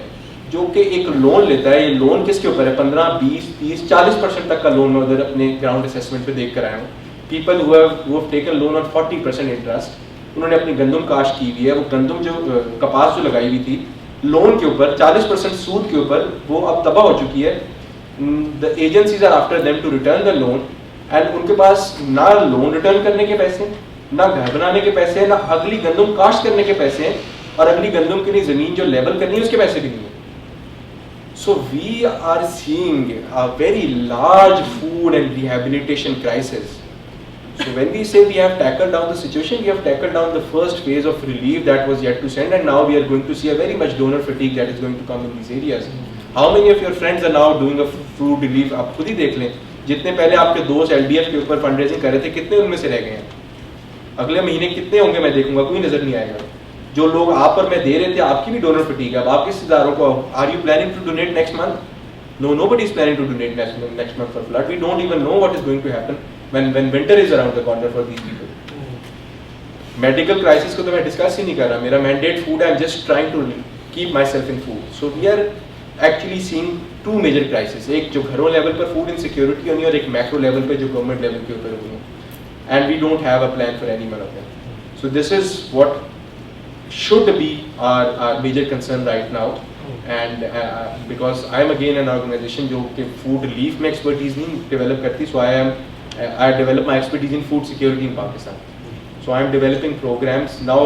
जो कि एक लोन लेता है. ये लोन किसके ऊपर है? 15, 20, 30, 40% तक का लोन मैं उधर अपने ग्राउंड असेसमेंट पे देख कर आया हूँ. People who have taken loan on 40% interest, उन्होंने अपनी गंदम काश्त की हुई है. वो गंदम जो कपास जो लगाई हुई थी लोन के ऊपर 40% सूद के ऊपर, वो अब तबाह हो चुकी है. The agencies are after them to return the loan, and उनके पास ना लोन रिटर्न करने के पैसे, ना घर बनाने के पैसे, ना अगली गंदम काश्त करने के पैसे हैं, और अगली गंदम के लिए ज़मीन जो लेवल करनी है उसके पैसे भी नहीं है. So we are seeing a very large food and rehabilitation crisis. So when we say we have tackled down the situation, we have tackled down the first phase of relief that was yet to send, and now we are going to see a very much donor fatigue that is going to come in these areas. How many of your friends are now doing a food relief? आप खुद ही देख लें, जितने पहले आपके दोस्त LDF के ऊपर फंड रेजिंग कर रहे थे, कितने उनमें से रह गए हैं? अगले महीने कितने होंगे मैं देखूंगा, कोई नजर नहीं आएगा। जो लोग आप पर मैं दे रहे थे, आपकी भी डोनर फटीग है। अब आप किस रिश्तेदारों को, are you planning to donate next month? No, nobody is planning to donate next month for flood. We don't even know what is going to happen when winter is around the corner for these people. Medical crisis को तो मैं discuss ही नहीं कर रहा. मेरा mandate food. I'm just trying to keep myself in food. So we are actually seeing two major crises. एक जो घरों level पर food insecurity होनी और एक macro level पे जो government level के ऊपर होनी है. And we don't have a plan for any one of them. So this is what should be our major concern right now. And because I am again an organization जो कि food relief में expertise नहीं develop करती, so I develop my expertise in food security in Pakistan. So I am developing programs now.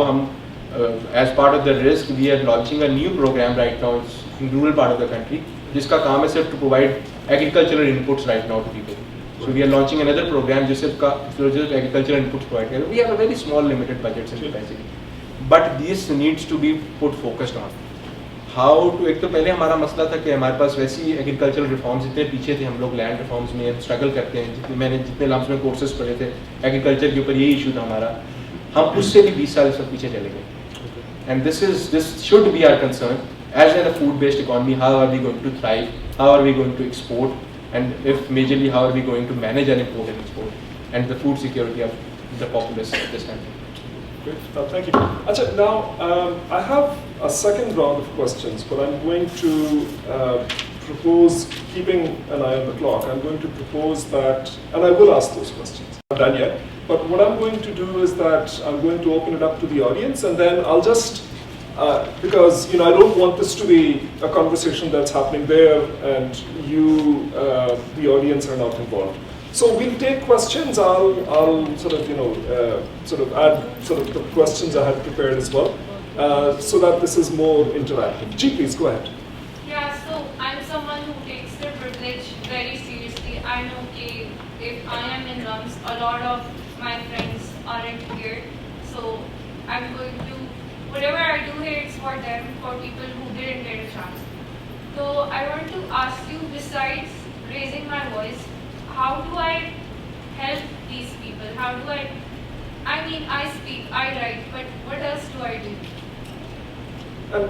As part of the risk, we are launching a new program right now in rural part of the country. जिसका काम है सिर्फ to provide agricultural inputs right now to people. So we are launching another program जो सिर्फ agricultural inputs provide करेगा. We have a very small limited budget and capacity, but this needs to be put focused on. How to, एक तो पहले हमारा मसला था कि हमारे पास वैसी एग्रीकल्चरल रिफॉर्म्स इतने पीछे थे, हम लोग लैंड रिफॉर्म्स में स्ट्रगल करते हैं। मैंने जितने लम्स में कोर्सेज पढ़े थे एग्रीकल्चर के ऊपर, यही इशू था हमारा। हम उससे भी 20 साल सब पीछे चले गए। And this should be our concern as an a food based economy. How are we going to thrive, how are we going to export, and if majorly how are we going to manage and import and export and the food security of the populace of this country. Great, thank you. Achha, now I have a second round of questions, but I'm going to propose, keeping an eye on the clock, I'm going to propose that, and I will ask those questions. I'm not done yet, but what I'm going to do is that I'm going to open it up to the audience, and then I'll just, because I don't want this to be a conversation that's happening there, and you, the audience, are not involved. So we'll take questions. I'll sort of add the questions I had prepared as well, so that this is more interactive. Ji, please go ahead. Yeah, so I'm someone who takes their privilege very seriously. I know that if I am in RUMS, a lot of my friends aren't here. So I'm going to, whatever I do here, it's for them, for people who didn't get a chance. So I want to ask you, besides raising my voice, how do I help these people? How do I mean, I speak, I write, but what else do I do? And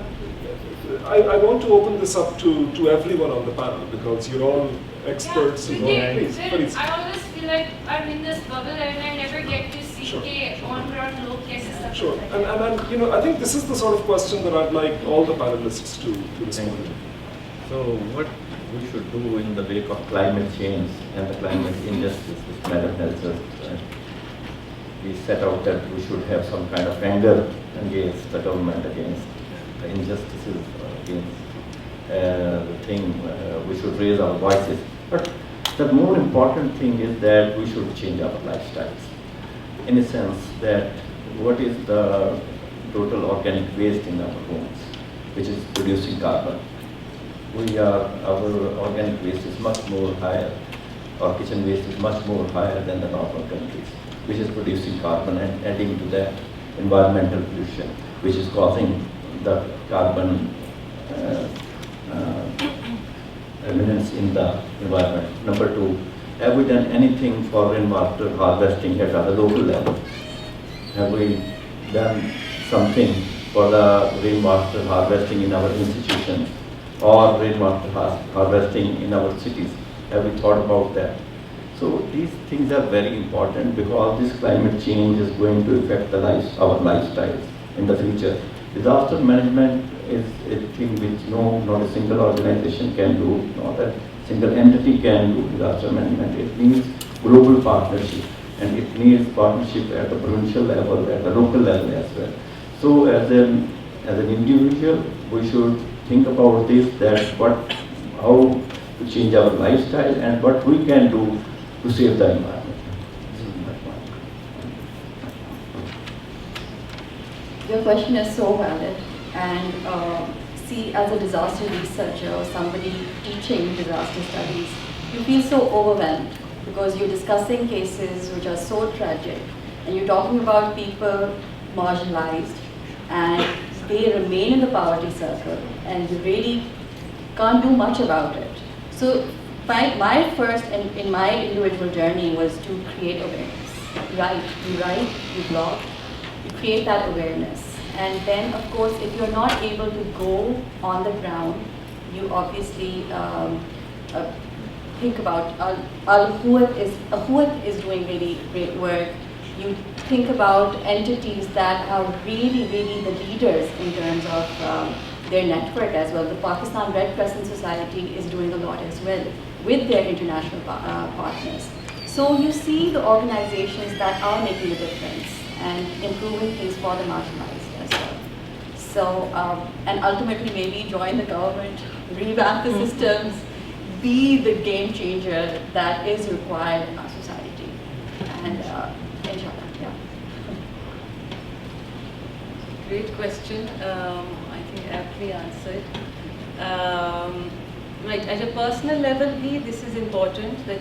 I want to open this up to everyone on the panel, because you're all experts. Yeah, Please, well, please. I always feel like I'm in this bubble and I never get to see Sure. on ground log kaise stuff. Sure. And I think this is the sort of question that I'd like all the panelists to respond to. So what we should do in the wake of climate change and the climate injustice, which Madam has just we set out that we should have some kind of anger against the government, against the injustices, against the thing. We should raise our voices. But the more important thing is that we should change our lifestyles. In a sense that what is the total organic waste in our homes, which is producing carbon. Our organic waste is much more higher, our kitchen waste is much more higher than the normal countries, which is producing carbon and adding to that environmental pollution, which is causing the carbon eminence in the environment. Number two, have we done anything for rainwater harvesting at the local level? Have we done something for the rainwater harvesting in our institutions or rainwater harvesting in our cities? Have we thought about that? So these things are very important, because this climate change is going to affect our lifestyles in the future. Disaster management is a thing which not a single organization can do, not a single entity can do disaster management. It needs global partnership, and it needs partnership at the provincial level, at the local level as well. So as an individual, we should think about this, that how to change our lifestyle and what we can do to save the environment. This is my point. Your question is so valid, and see, as a disaster researcher or somebody teaching disaster studies, you feel so overwhelmed because you're discussing cases which are so tragic, and you're talking about people marginalized, and they remain in the poverty circle, and you really can't do much about it. So my first, in my individual journey, was to create awareness. you write, you blog, you create that awareness. And then, of course, if you're not able to go on the ground, you obviously think about Al-Huwath is doing really great work. You think about entities that are really, really the leaders in terms of their network as well. The Pakistan Red Crescent Society is doing a lot as well with their international partners. So you see the organizations that are making a difference and improving things for the marginalized as well. So, and ultimately maybe join the government, revamp the systems, be the game changer that is required in our society. And inshallah, yeah. Great question. I think aptly answered. Right, at a personal level, this is important, that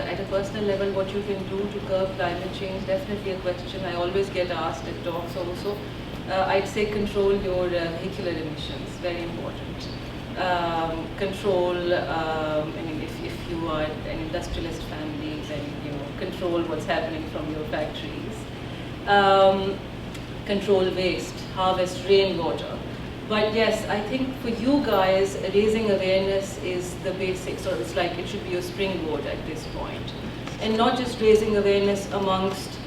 at a personal level, what you can do to curb climate change, definitely a question I always get asked at talks also. I'd say control your vehicular emissions, very important. Control, I mean, if you are an industrialist family, then, you know, control what's happening from your factories. Control waste, harvest rainwater. But yes, I think for you guys, raising awareness is the basics, or it's like it should be a springboard at this point. And not just raising awareness amongst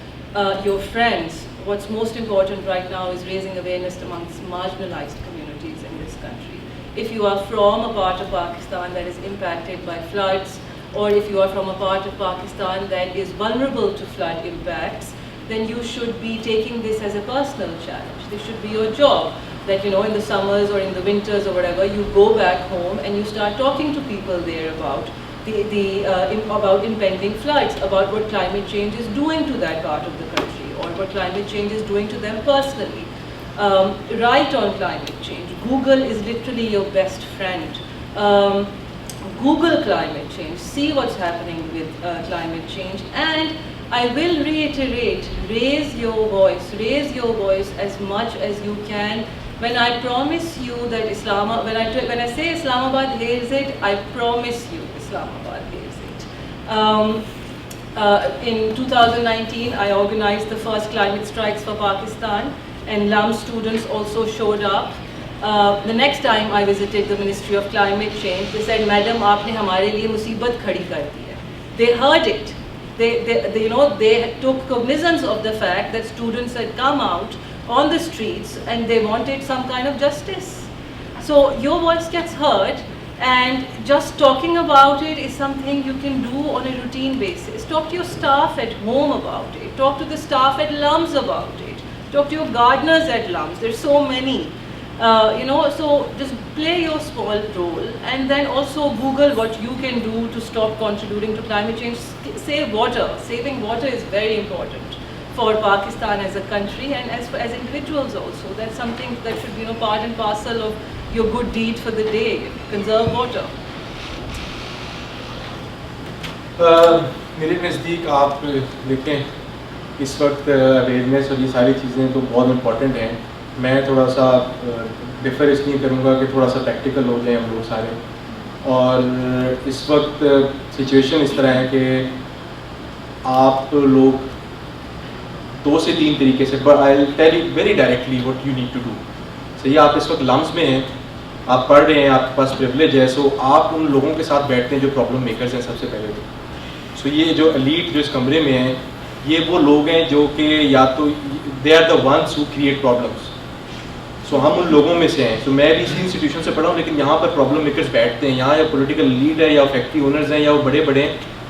your friends. What's most important right now is raising awareness amongst marginalized communities in this country. If you are from a part of Pakistan that is impacted by floods, or if you are from a part of Pakistan that is vulnerable to flood impacts, then you should be taking this as a personal challenge. This should be your job. That, you know, in the summers or in the winters or whatever, you go back home and you start talking to people there about about impending floods, about what climate change is doing to that part of the country, or what climate change is doing to them personally. Write on climate change. Google is literally your best friend. Google climate change. See what's happening with climate change. And I will reiterate, raise your voice as much as you can. When I promise you that when I say Islamabad hears it, I promise you Islamabad hears it. In 2019, I organized the first climate strikes for Pakistan, and LUM students also showed up. The next time I visited the Ministry of Climate Change, they said, "Madam, aapne hamare liye musibat khadi kar di hai." They heard it. They took cognizance of the fact that students had come out on the streets and they wanted some kind of justice. So your voice gets heard, and just talking about it is something you can do on a routine basis. Talk to your staff at home about it. Talk to the staff at LUMS about it. Talk to your gardeners at LUMS. There's so many. So just play your small role, and then also Google what you can do to stop contributing to climate change. Save water. Saving water is very important for Pakistan as a country, and as individuals also. That's something that should be, part and parcel of your good deed for the day. Conserve water. मेरे नज़दीक आप देखें, इस वक्त awareness और ये सारी चीज़ें तो बहुत इम्पॉर्टेंट हैं. मैं थोड़ा सा डिफ़र इसलिए करूँगा कि थोड़ा सा प्रैक्टिकल हो जाए हम लोग सारे. और इस वक्त सिचुएशन इस तरह है कि आप लोग 2 से 3 तरीके से, but I will tell you very directly what you need to do. सही, आप इस वक्त लम्स में हैं, आप पढ़ रहे हैं, आपके पास प्रिविलेज है, सो आप उन लोगों के साथ बैठते हैं जो प्रॉब्लम मेकर्स हैं सबसे पहले तो. सो ये जो एलीट जो इस कमरे में हैं, ये वो लोग हैं जो कि या तो they are the ones who create problems. So हम उन लोगों में से हैं. सो मैं भी इसी इंस्टीट्यूशन से पढ़ा हूँ, लेकिन यहाँ पर प्रॉब्लम मेकर्स बैठते हैं. यहाँ या पॉलिटिकल लीड है, या फैक्ट्री ओनर्स हैं, या वो बड़े बड़े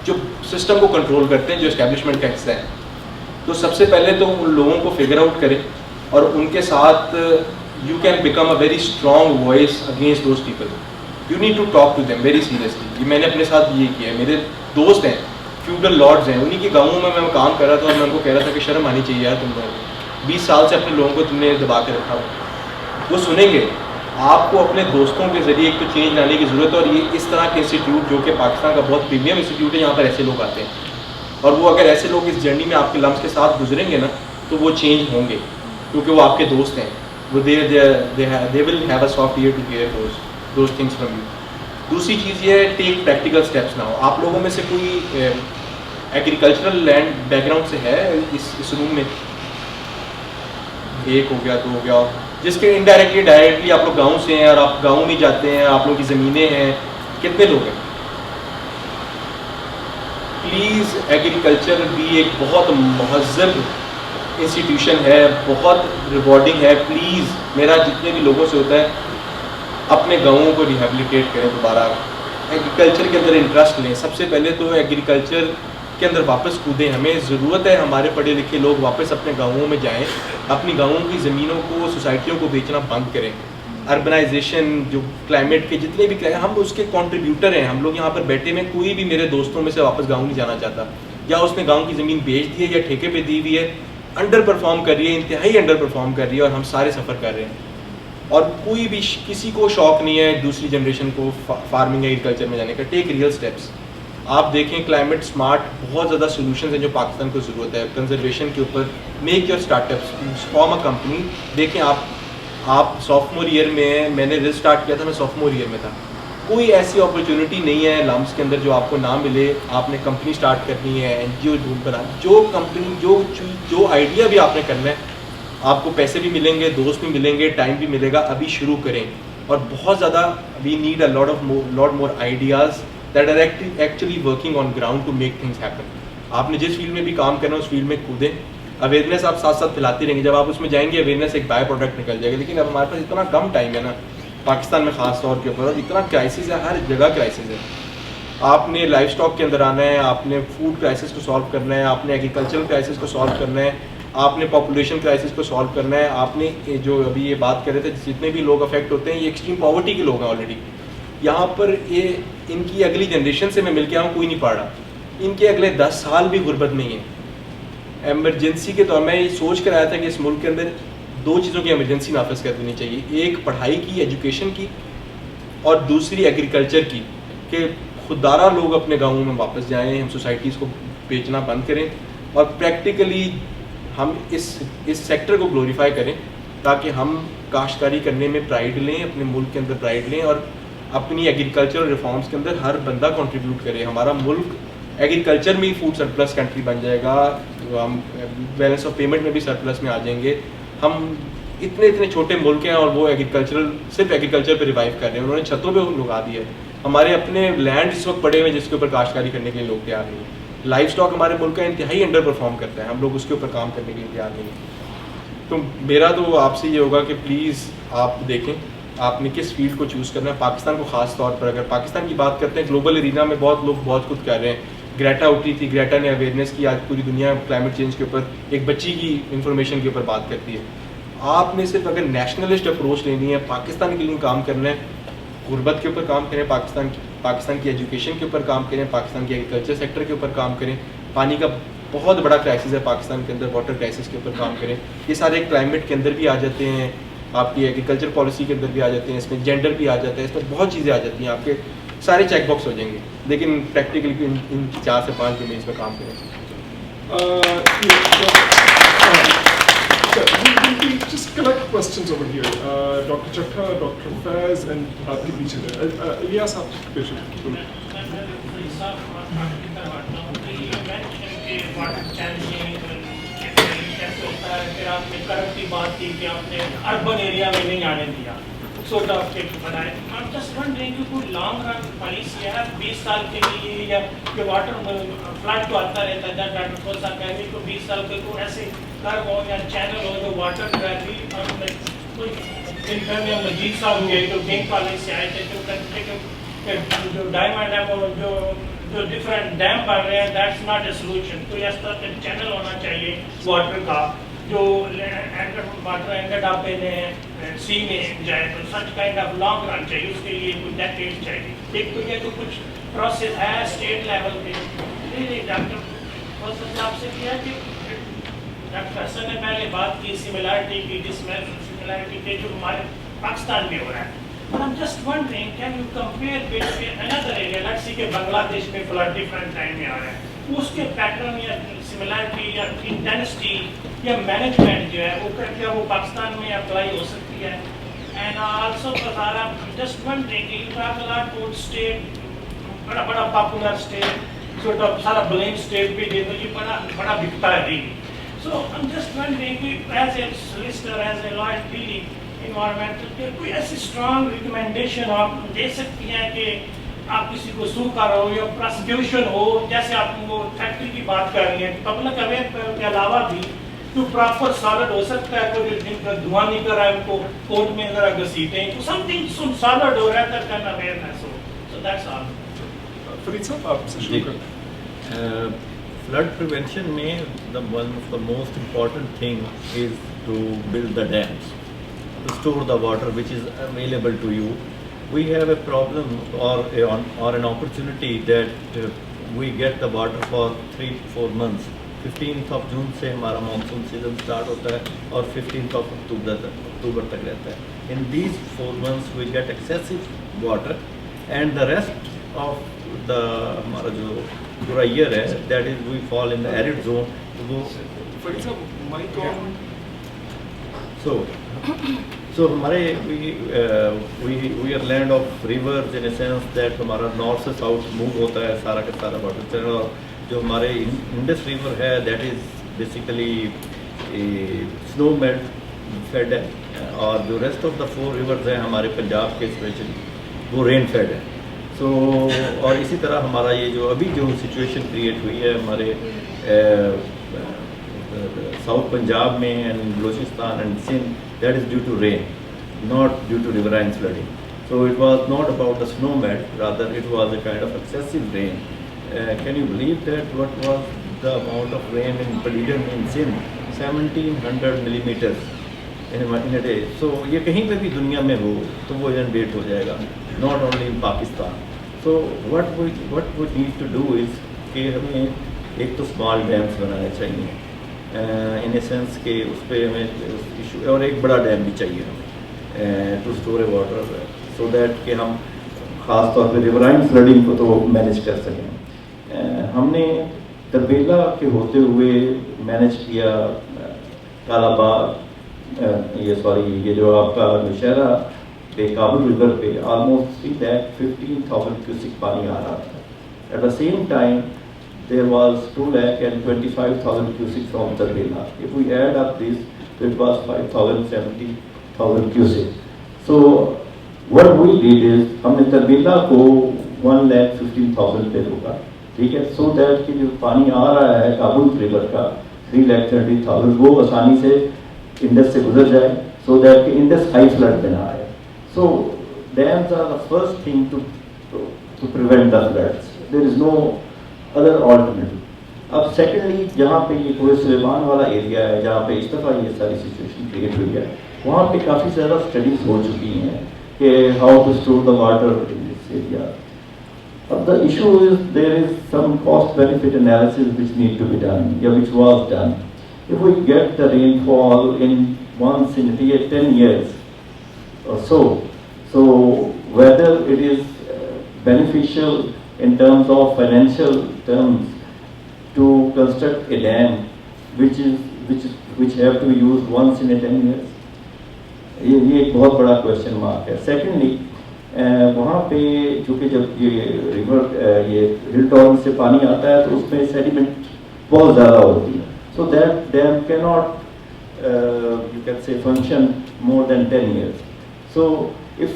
जो सिस्टम को कंट्रोल करते हैं, जो एस्टेब्लिशमेंट का हिस्सा है. तो सबसे पहले तो उन लोगों को फिगर आउट करें, और उनके साथ you can become a very strong voice against those people. You need to talk to them very seriously. ये मैंने अपने साथ ये किया है. मेरे दोस्त हैं, फ्यूडल लॉर्ड्स हैं, उन्हीं के गाँवों में मैं काम कर रहा था, और मैं उनको कह रहा था कि शर्म आनी चाहिए यार, तुम 20 साल से अपने लोगों को तुमने दबा के रखा हो. वो सुनेंगे. आपको अपने दोस्तों के ज़रिए एक तो चेंज लाने की ज़रूरत है. और ये इस तरह के इंस्टीट्यूट जो कि पाकिस्तान का बहुत प्रीमियम इंस्टीट्यूट है, यहाँ पर ऐसे लोग आते हैं, और वो अगर ऐसे लोग इस जर्नी में आपके लम्स के साथ गुजरेंगे ना, तो वो चेंज होंगे, क्योंकि वो आपके दोस्त हैं. वो they will have a soft ear to hear those things from you. दूसरी चीज़ ये है, टेक प्रैक्टिकल स्टेप्स ना हो. आप लोगों में से कोई ایگریکلچرل لینڈ بیک گراؤنڈ سے ہے اس روم میں؟ ایک ہو گیا، دو ہو گیا. جس کے انڈائریکٹلی ڈائریکٹلی آپ لوگ گاؤں سے ہیں اور آپ گاؤں میں جاتے ہیں، آپ لوگوں کی زمینیں ہیں، کتنے لوگ ہیں؟ پلیز ایگریکلچر بھی ایک بہت مہذب انسٹیٹیوشن ہے، بہت ریوارڈنگ ہے. پلیز میرا جتنے بھی لوگوں سے ہوتا ہے اپنے گاؤں کو ریہیبلیٹیٹ کریں، دوبارہ ایگریکلچر کے اندر انٹرسٹ لیں. سب سے پہلے تو ایگریکلچر کے اندر واپس کودیں. ہمیں ضرورت ہے ہمارے پڑھے لکھے لوگ واپس اپنے گاؤں میں جائیں، اپنی گاؤں کی زمینوں کو سوسائٹیوں کو بیچنا بند کریں. اربنائزیشن جو کلائمیٹ کے جتنے بھی ہم اس کے کنٹریبیوٹر ہیں. ہم لوگ یہاں پر بیٹھے میں کوئی بھی میرے دوستوں میں سے واپس گاؤں نہیں جانا چاہتا. یا اس نے گاؤں کی زمین بیچ دی ہے یا ٹھیکے پہ دی ہوئی ہے، انڈر پرفارم کر رہی ہے، انتہائی انڈر پرفارم کر رہی ہے، اور ہم سارے سفر کر رہے ہیں. اور کوئی بھی کسی کو شوق نہیں ہے دوسری جنریشن کو فارمنگ ایگریکلچر میں جانے کا. ٹیک ریئل اسٹیپس. آپ دیکھیں کلائمیٹ سمارٹ بہت زیادہ سولوشنز ہیں جو پاکستان کو ضرورت ہے. کنزرویشن کے اوپر make your start ups, form a company. دیکھیں آپ سافٹمور ایئر میں ہیں، میں نے رزق اسٹارٹ کیا تھا، میں سافٹمور ایئر میں تھا. کوئی ایسی اپرچونیٹی نہیں ہے لمس کے اندر جو آپ کو نہ ملے. آپ نے کمپنی اسٹارٹ کرنی ہے، این جی او بنا، جو کمپنی جو آئیڈیا بھی آپ نے کرنا ہے، آپ کو پیسے بھی ملیں گے، دوست بھی ملیں گے، ٹائم بھی ملے گا. ابھی شروع کریں. اور بہت زیادہ we need a lot more ideas that are actually working on ground to make things happen. آپ نے جس فیلڈ میں بھی کام کرنا ہے اس فیلڈ میں کودیں. اویئرنیس آپ ساتھ ساتھ پھیلاتے رہیں گے. جب آپ اس میں جائیں گے اویئرنیس ایک بائی پروڈکٹ نکل جائے گا. لیکن اب ہمارے پاس اتنا کم ٹائم ہے نا پاکستان میں خاص طور کے اوپر، اور اتنا کرائسس ہے، ہر جگہ کرائسس ہے. آپ نے لائف اسٹاک کے اندر آنا ہے، آپ نے فوڈ کرائسس کو سالو کرنا ہے، آپ نے ایگریکلچرل کرائسس کو سالو کرنا ہے، آپ نے پاپولیشن کرائسس کو سالو کرنا ہے. آپ نے جو ابھی یہ بات کر رہے تھے جتنے بھی لوگ افیکٹ ہوتے ہیں یہ ایکسٹریم پاورٹی کے لوگ ہیں آلریڈی. یہاں پر یہ ان کی اگلی جنریشن سے میں مل کے آؤں، کوئی نہیں پڑھ رہا. ان کے اگلے 10 سال بھی غربت نہیں ہے. ایمرجنسی کے طور میں یہ سوچ کر آیا تھا کہ اس ملک کے اندر 2 چیزوں کی ایمرجنسی نافذ کر دینی چاہیے. ایک پڑھائی کی، ایجوکیشن کی، اور دوسری ایگریکلچر کی، کہ خوددارہ لوگ اپنے گاؤں میں واپس جائیں، ہم سوسائٹیز کو بیچنا بند کریں اور پریکٹیکلی ہم اس سیکٹر کو گلوریفائی کریں تاکہ ہم کاشتکاری کرنے میں پرائڈ لیں، اپنے ملک کے اندر پرائڈ لیں، اور اپنی ایگریکلچرل ریفارمس کے اندر ہر بندہ کنٹریبیوٹ کرے. ہمارا ملک ایگریکلچر میں ہی فوڈ سرپلس کنٹری بن جائے گا. ہم بیلنس آف پیمنٹ میں بھی سرپلس میں آ جائیں گے. ہم اتنے چھوٹے ملک ہیں اور وہ صرف ایگریکلچر پہ ریوائیو کر رہے ہیں. انہوں نے چھتوں پہ لگا دیا ہے. ہمارے اپنے لینڈ اس وقت پڑے ہوئے جس کے اوپر کاشتکاری کرنے کے لیے لوگ تیار نہیں ہیں. لائف اسٹاک ہمارے ملک کا انتہائی انڈر پرفارم کرتا ہے، ہم لوگ اس کے اوپر کام کرنے کے لیے تیار نہیں ہیں. تو میرا تو آپ سے یہ ہوگا کہ پلیز آپ دیکھیں آپ نے کس فیلڈ کو چوز کرنا ہے. پاکستان کو خاص طور پر اگر پاکستان کی بات کرتے ہیں، گلوبل ارینا میں بہت لوگ بہت کچھ کر رہے ہیں. گریٹا اٹھی تھی، گریٹا نے اویئرنیس کی. آج پوری دنیا کلائمیٹ چینج کے اوپر ایک بچی کی انفارمیشن کے اوپر بات کرتی ہے. آپ نے صرف اگر نیشنلسٹ اپروچ لینی ہے، پاکستان کے لیے کام کرنا ہے، غربت کے اوپر کام کریں، پاکستان کی ایجوکیشن کے اوپر کام کریں، پاکستان کی ایگریکلچر سیکٹر کے اوپر کام کریں. پانی کا بہت بڑا کرائسس ہے پاکستان کے اندر، واٹر کرائسس کے اوپر کام کریں. یہ سارے کلائمیٹ کے اندر بھی آ جاتے ہیں، آپ کی ایگریکلچر پالیسی کے اندر بھی آ جاتے ہیں، اس میں جینڈر بھی آ جاتا ہے، اس میں بہت چیزیں آ جاتی ہیں. آپ کے سارے چیک باکس ہو جائیں گے. لیکن پریکٹیکلی ان 4 سے 5 ڈومینس میں کام کریں. Just collect questions over here. Dr. Chakra, Dr. Faiz, and آپ کے پیچھے الیاس آپ پیچھے. پھر آپ نے کرب کی بات کی کہ آپ نے اربن ایریا میں نہیں آنے دیا، سورٹ آف اسٹیٹ بنائے. I'm just wondering کہ کوئی لانگ رن پالیسی ہے 20 سال کے لیے، یا کہ واٹر فلڈ تو آتا رہتا ہے، ڈاکٹر فوزا کہہ رہی تو 20 سال کے کوئی ایسے کرب ہو یا چینل ہو جو واٹر گریوی. کوئی دن میں مجید صاحب گئے جو بینک والے سے آئے تھے جو ڈائمنڈ ہے وہ جو ڈفرینٹ ڈیم بن رہے ہیں، دیٹس ناٹ اے سولوشن. تو اس طرح کا چینل ہونا چاہیے واٹر کا جو واٹر اینڈڈ اپ ان سی میں جائے. تو such kind of long run چاہیے، اس کے لیے کچھ ڈیکیڈ چاہیے. ایک تو یہ تو کچھ پروسیس ہے اسٹیٹ لیول پہ. ڈاکٹر فوزا صاحب سے کیا کہ ڈاکٹر حسن نے پہلے بات کی سملیرٹی کی، سملیرٹی کے جو ہمارے پاکستان میں ہو رہا ہے. But I'm just wondering, can you compare with another area? Let's see کہ بنگلہ دیش میں فلڈ ڈفرنٹ ٹائم میں آ رہا ہے. اس کے پیٹرن یا سملیرٹی یا انٹینسٹی یا مینجمنٹ جو ہے وہ کیا وہ پاکستان میں اپلائی ہو سکتی ہے. And also I'm just wondering, you travel a lot to state, بڑا پاپولر اسٹیٹ sort of सारा blame state पे दे दो, ये बड़ा बिकता है really. So I'm just wondering, as a solicitor, as a lawyer dealing environmental, कोई ऐसी strong recommendation आप दे सकती हैं कि आप किसी को sue कर रहे हो या prosecution हो, जैसे आप वो फैक्ट्री की बात कर रही हैं, public awareness के अलावा भी तो proper solid हो सकता है, कोई जिनका धुआं नहीं कर रहा है उनको कोर्ट में जरा घसीटें, तो something solid हो रहा है तब करना awareness हो. So that's all. फरीद साहब आपसे शुरू करते Flood prevention में one of the most important thing is to build the dams, to store the water which is available to you. We have a problem or an opportunity that we get the water for 3 to 4 months. 15th of June से हमारा monsoon season start होता है और 15th of October तक रहता है. In these 4 months we get excessive water and the rest of the हमारा जो पूरा year है, that is we fall in the arid zone. वो फरीद साहब माइक ऑन. So हमारे we are land of rivers in a sense that हमारा north से south move होता है सारा का सारा water channel, और जो हमारे Indus river है that is basically snow melt fed है, और जो rest of the 4 rivers हैं हमारे पंजाब के especially वो rain fed है. So और इसी तरह हमारा ये जो अभी जो सिचुएशन क्रिएट हुई है हमारे साउथ पंजाब में and Balochistan and Sindh, that is due to rain, not due to riverine flooding. So it was not about the snow melt, rather it was a kind of excessive rain. Can you believe that what was the amount of rain in Pallidam in Sindh? 1700 millimeters in a day. So ये कहीं पे भी दुनिया में हो तो वो generate हो जाएगा, not only in Pakistan. So what we need to do is कि हमें एक तो small dams बनाने चाहिए in a sense कि उस पर हमें इशू, और एक बड़ा डैम भी चाहिए हमें to store water so that कि हम ख़ास तौर पे रिवराइन फ्लडिंग को तो मैनेज कर सकें. हमने तरबेला के होते हुए मैनेज किया कालाबाग, ये जो आपका नौशहरा पे काबुल रिवर पे almost 3,15,000 क्यूसिक पानी आ रहा था. At the same time there was 2,25,000 cusick from Tarbela. If we add up this, it was 5,70,000 cusick. So what we did is हमने Tarbela को 1,15,000 पे रोका, ठीक है, so that कि जो पानी आ रहा है काबुल रिवर का 3,30,000 वो आसानी से इंडस से गुजर जाए, so that कि इंडस हाई फ्लड में ना आए. So dams are the first thing to prevent the floods. There is no other alternative. अब सेकेंडली जहाँ पे ये कोई सुलेमान वाला एरिया है जहाँ पे इस दफ़ा ये सारी सिचुएशन क्रिएट हुई है, वहाँ पे काफ़ी ज़्यादा स्टडीज हो चुकी हैं कि how to store the water in this area. अब the issue is there is some cost benefit analysis which need to be done या which was done. If we get the rainfall in once in 10 years or so whether it is beneficial in terms of financial terms to construct a dam which have to be used once in 10 years, ये एक बहुत बड़ा question mark है. Secondly वहाँ पे चूँकि जब ये रिवर ये हिल टॉर्न से पानी आता है तो उसमें सेडिमेंट बहुत ज़्यादा होती है, so that dam cannot you can say function more than 10 years. So if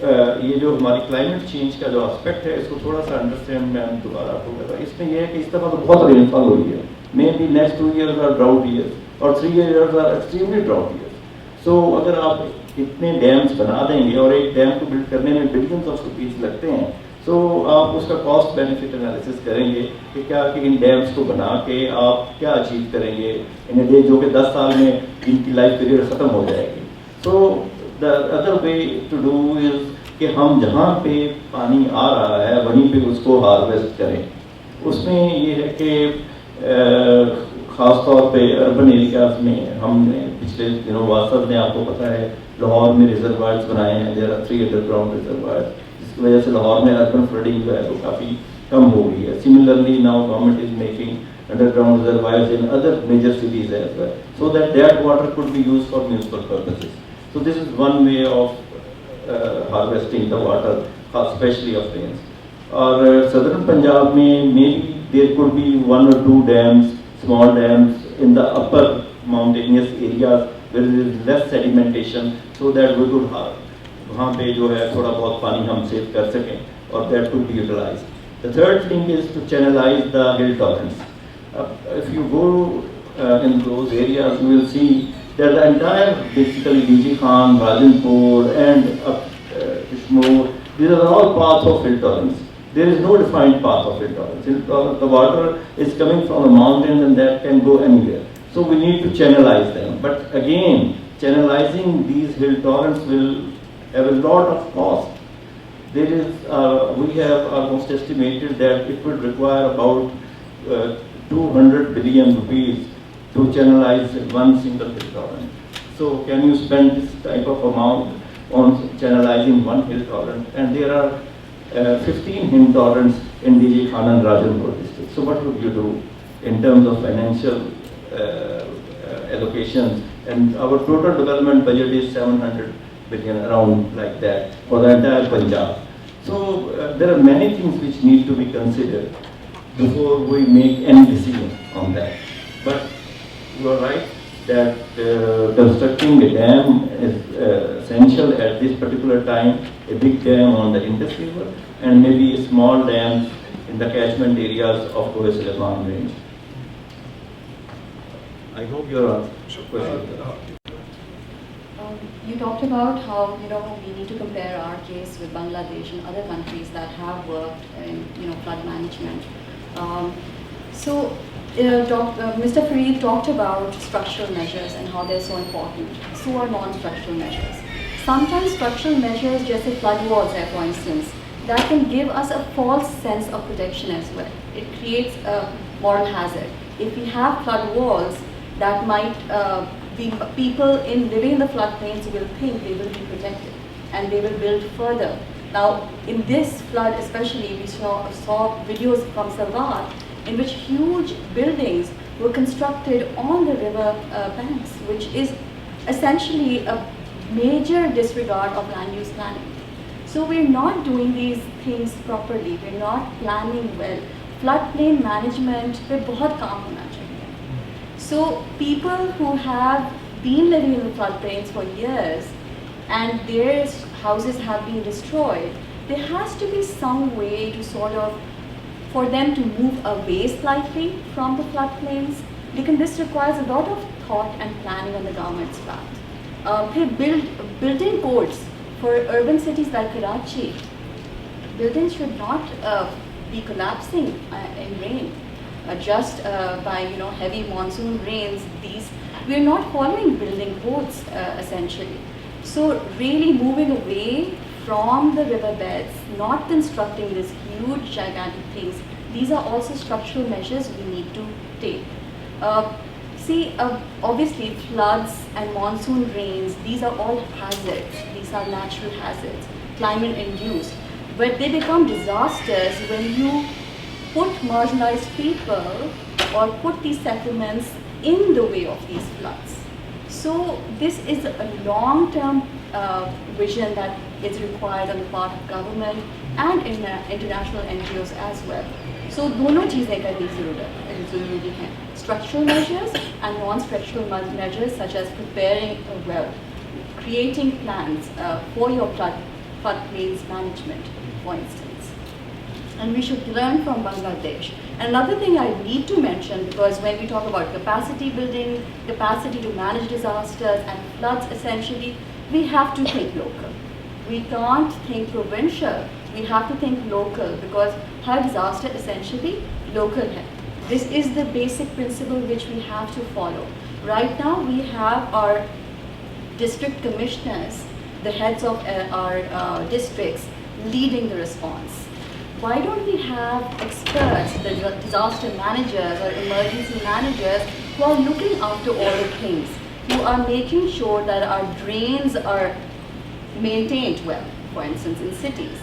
ये जो हमारी क्लाइमेट चेंज का जो एस्पेक्ट है इसको थोड़ा सा अंडरस्टैंड मैं दोबारा आपको कहता हूँ. इसमें यह है कि इस दफ़ा तो बहुत रेनफॉल हुई है, maybe next 2 years are drought years और 3 years are extremely drought years. So अगर आप इतने डैम्स बना देंगे और एक डैम को बिल्ड करने में बिलियंस ऑफ रुपीज लगते हैं, सो आप उसका कॉस्ट बेनिफिट एनालिसिस करेंगे कि क्या कि इन डैम्स को बना के आप क्या अचीव करेंगे इन ए डे, जो कि 10 साल में इनकी लाइफ पीरियड ख़त्म हो जाएगी. So the other way to do is कि हम जहाँ पे पानी आ रहा है वहीं पे उसको हार्वेस्ट करें. उसमें ये है कि ख़ास तौर पे अर्बन एरियाज़ में हमने पिछले दिनों वासद ने आपको पता है लाहौर में रिजर्वायर्स बनाए हैं. देयर आर 3 अंडरग्राउंड रिजर्वायर्स, जिसकी वजह से लाहौर में अर्बन फ्लडिंग जो है वो काफ़ी कम हो गई है. Similarly now government is making underground reservoirs in other major cities as well, so that water could be used for municipal purposes. So this is one way of harvesting the water, especially of rains. or southern Punjab maybe there could be one or two dams, small dams in the upper mountainous areas where there is less sedimentation, so that we could वहाँ पे जो है थोड़ा बहुत पानी हम save कर सकें और that could be utilized. The third thing is to channelize the hill torrents. If you go in those areas, you will see that the entire basically DG Khan, Rajanpur and Kishmore, these are all paths of hill torrents. There is no defined path of hill torrents. The water is coming from the mountains and that can go anywhere. So we need to channelize them. But again, channelizing these hill torrents will have a lot of cost. There is, we have almost estimated that it would require about 200 billion rupees to channelize one single hill torrent. So can you spend this type of amount on channelizing one hill torrent? And there are 15 hill torrents in DG Khan and Rajanpur district. So what would you do in terms of financial allocations? And our total development budget is 700 billion, around like that, for the entire Punjab. So there are many things which need to be considered before we make any decision on that. But you are right that constructing a dam is essential at this particular time, a big dam on the Indus River and maybe small dams in the catchment areas of Coastal range. I hope your question. You talked about how we need to compare our case with Bangladesh and other countries that have worked in flood management. Mr. Fareed talked about structural measures and how they're so important. So are non-structural measures. Sometimes structural measures, just like flood walls, for instance, that can give us a false sense of protection as well. It creates a moral hazard. If we have flood walls, that might people living in the floodplains will think they will be protected and they will build further. Now, in this flood especially, we saw videos from Salwar in which huge buildings were constructed on the river banks, which is essentially a major disregard of land use planning. So we're not doing these things properly, we're not planning well. Floodplain management पे बहुत काम होना चाहिए. So people who have been living in the floodplains for years and their houses have been destroyed, there has to be some way to for them to move away slightly from the floodplains. Because this requires a lot of thought and planning on the government's part. Building codes for urban cities like Karachi, buildings should not be collapsing in rain. Just by heavy monsoon rains, we are not following building codes essentially. So really moving away from the riverbeds, not constructing these huge gigantic things, these are also structural measures we need to take. Obviously floods and monsoon rains, these are all hazards, these are natural hazards, climate induced, but they become disasters when you put marginalized people or put these settlements in the way of these floods. So this is a long-term vision that is required on the part of government and international NGOs as well. So दोनों चीजें करनी ज़रूरी हैं. Structural measures and non-structural measures such as preparing creating plans for your floodplains management, for instance. And we should learn from Bangladesh. Another thing I need to mention, because when we talk about capacity building, capacity to manage disasters and floods essentially, we have to think local. We can't think provincial, we have to think local, because her disaster essentially local hai. This is the basic principle which we have to follow. Right now we have our district commissioners, the heads of our districts, leading the response. Why don't we have experts, the disaster managers or emergency managers, who are looking after all the things, who are making sure that our drains are maintained well, for instance in cities,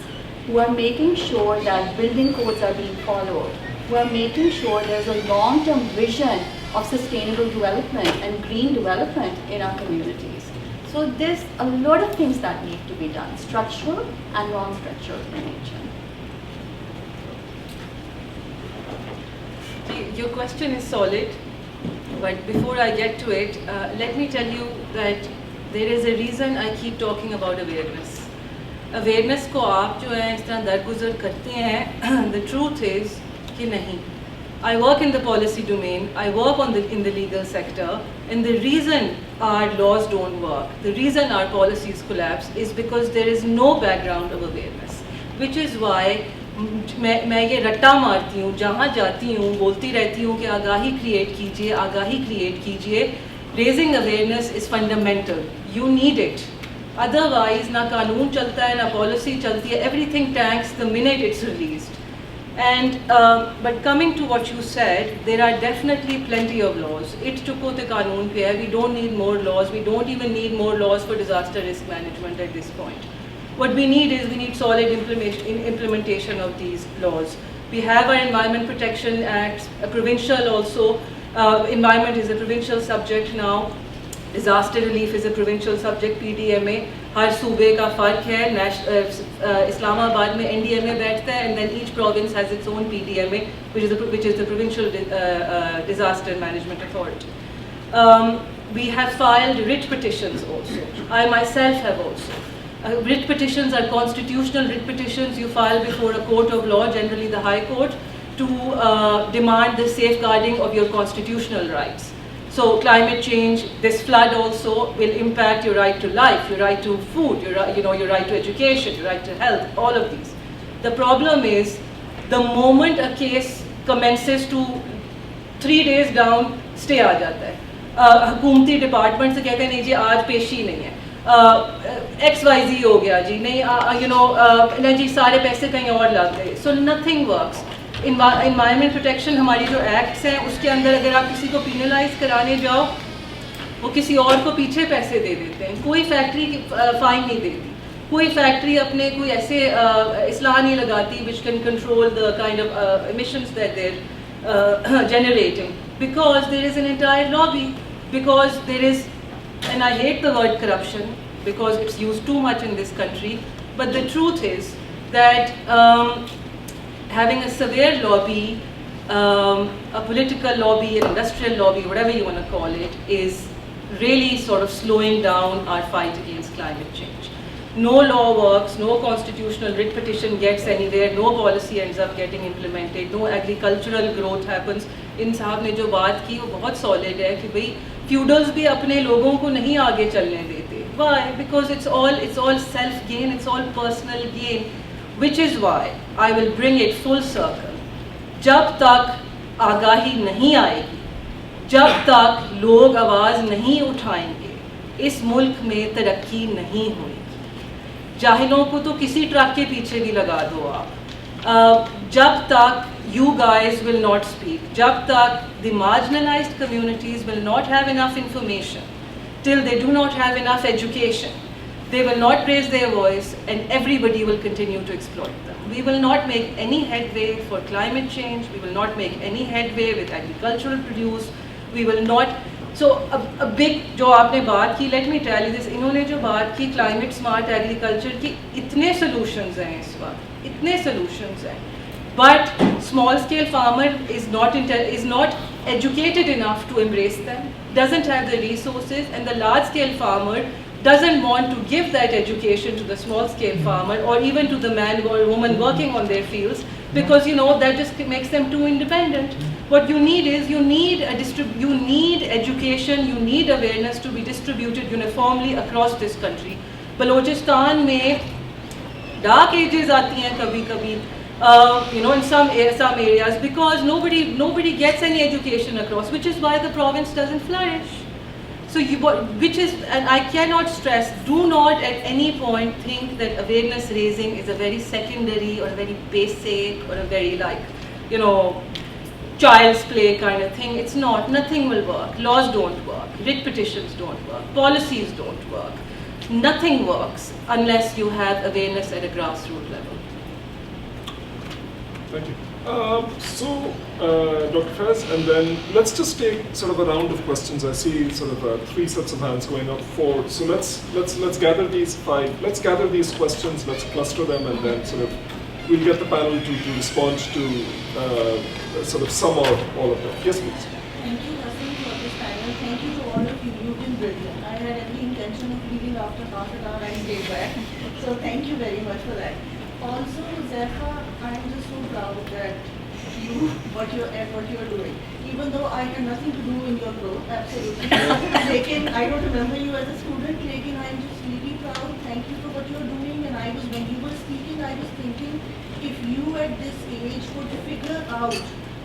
who are making sure that building codes are being followed, who are making sure there's a long-term vision of sustainable development and green development in our communities. So there's a lot of things that need to be done, structural and non-structural in nature. your question is solid, but before I get to it, let me tell you that there is a reason I keep talking about awareness. Awareness को आप जो है इस तरह दरगुजर करते हैं, the truth is कि नहीं. I work in the policy domain, I work in the legal sector, and the reason our laws don't work, the reason our policies collapse is because there is no background of awareness, which is why मैं ये रट्टा मारती हूँ, जहाँ जाती हूँ बोलती रहती हूँ कि आगाही क्रिएट कीजिए, आगाही क्रिएट कीजिए. Raising awareness is fundamental. You need it. Otherwise, ना कानून चलता है, ना policy चलती है. Everything tanks the minute it's released. And but coming to what you said, there are definitely plenty of laws. It चुको ते कानून पे है. We don't need more laws. We don't even need more laws for disaster risk management at this point. What we need solid implementation of these laws. We have our Environment Protection Act, a provincial also. Environment is a provincial subject now. Disaster relief is a provincial subject, PDMA. हर सूबे का फर्क है. Islamabad में NDMA बैठता है, and then each province has its own PDMA, which is the Provincial Disaster Management Authority. We have filed writ petitions also. I myself have also. Writ petitions are constitutional writ petitions you file before a court of law, generally the High Court, to demand the safeguarding of your constitutional rights. So climate change, this flood also will impact your right to life, your right to food, your right to education, your right to health, all of these. The problem is, the moment a case commences to 3 days down, stay आ जाता है. हुकूमती department से कहते हैं नहीं जी आज पेशी नहीं है. XYZ हो गया जी, नहीं नहीं जी सारे पैसे कहीं और लग गए. So nothing works. Environment protection हमारी जो एक्ट्स हैं उसके अंदर अगर आप किसी को penalize कराने जाओ, वो किसी और को पीछे पैसे दे देते हैं. कोई फैक्ट्री फाइन नहीं देती, कोई फैक्ट्री अपने कोई ऐसे इसलाह नहीं लगाती which can control the kind of emissions that they're generating, because there is an entire lobby, because there is. And I hate the word corruption because it's used too much in this country, but the truth is that having a severe lobby, a political lobby, an industrial lobby, whatever you want to call it, is really sort of slowing down our fight against climate change. No law works, no constitutional writ petition gets anywhere, no policy ends up getting implemented, no agricultural growth happens. इन साहब ने जो बात की वो बहुत solid है कि भाई feudals भी अपने लोगों को नहीं आगे चलने देते. Why? Because it's all self gain, it's all personal gain, which is why I will bring it full circle. जब तक आगाही नहीं आएगी, जब तक लोग आवाज़ नहीं उठाएंगे, इस मुल्क में तरक्की नहीं होगी. जाहिलों को तो किसी ट्रक के पीछे भी लगा दो आप. जब तक you guys will not speak, jab tak the marginalized communities will not have enough information, till they do not have enough education, they will not raise their voice and everybody will continue to exploit them. We will not make any headway for climate change, we will not make any headway with agricultural produce, we will not. So a big जो आपने बात की, let me tell you this, इन्होंने जो बात की climate smart agriculture की, इतने solutions हैं इस वक्त, इतने solutions हैं. But small scale farmer is not educated enough to embrace them, doesn't have the resources, and the large scale farmer doesn't want to give that education to the small scale farmer or even to the man or woman working on their fields, because that just makes them too independent. What you need is you need education, you need awareness to be distributed uniformly across this country. Balochistan में dark ages आती हैं कभी-कभी. In some areas, because nobody gets any education across, which is why the province doesn't flourish. So and I cannot stress, do not at any point think that awareness raising is a very secondary or a very basic or a very child's play kind of thing. It's not. Nothing will work. Laws don't work. Writ petitions don't work. Policies don't work. Nothing works unless you have awareness at a grassroots level. Thank you. Dr. Faiz, and then let's just take sort of a round of questions. I see sort of 3 sets of hands going up, 4. So let's gather these 5. Let's gather these questions. Let's cluster them, and then sort of we'll get the panel to respond to sort of sum out all of that. Yes, please. Thank you, Hassan, for this panel. Thank you to all of you. You've been brilliant. I had every intention of leaving after half an hour and stayed back. So thank you very much for that. Also, Zepha, I'm just so proud that what you're doing. Even though I had nothing to do in your growth, absolutely. I don't remember you as a student, I'm just really proud. Thank you for what you're doing. And when you were speaking, I was thinking, if you at this age could figure out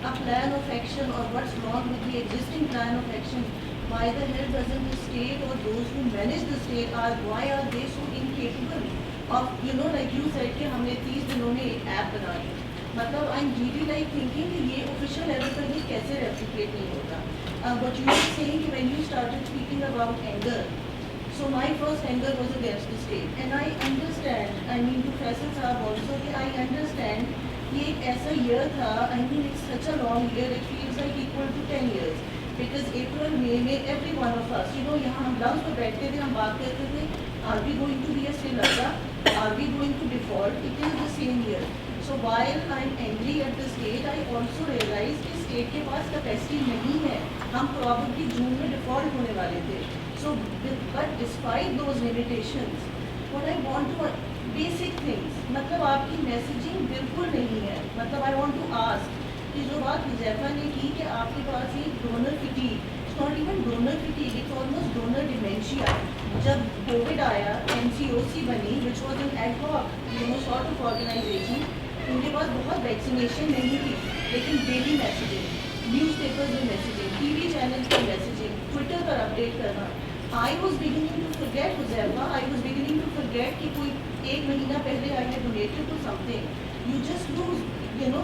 a plan of action or what's wrong with the existing plan of action, why the hell doesn't the state or those who manage the state why are they so incapable of, like you said, कि हमने 30 दिनों में एक app बना ली. मतलब I'm really like thinking कि ये official level पर ये कैसे replicate नहीं होता. But you were saying कि when you started speaking about anger, so my first anger was against the state. And I understand, to Faisal Saab also, कि I understand ये एक ऐसा year था, it's such a long year, it feels like equal to 10 years. Because April, May, every one of us, यहाँ हम lunch पर बैठते थे, हम बात करते थे, are we going to be a Sri Lanka? Are we going to default? It is the same year. So while I'm angry at the state, I also realize कि state के पास capacity नहीं है. हम probably June में default होने वाले थे. So, but despite those limitations, what I want to basic things, मतलब आपकी messaging बिल्कुल नहीं है. मतलब I want to ask कि जो बात हुज़ैफा ने की कि आपके पास एक donor fatigue, it's not even donor fatigue, it's almost donor dementia. जब COVID आया, NCOC बनी, which was an ad hoc, sort of organization. उनके पास बहुत वैक्सीनेशन नहीं थी, लेकिन डेली मैसेजिंग, न्यूज़पेपर्स में मैसेजिंग, टीवी चैनल्स पर मैसेजिंग, ट्विटर पर अपडेट करना. I was beginning to forget Huzaifa, I was beginning to forget कि कोई एक महीना पहले I had donated to something. You just lose,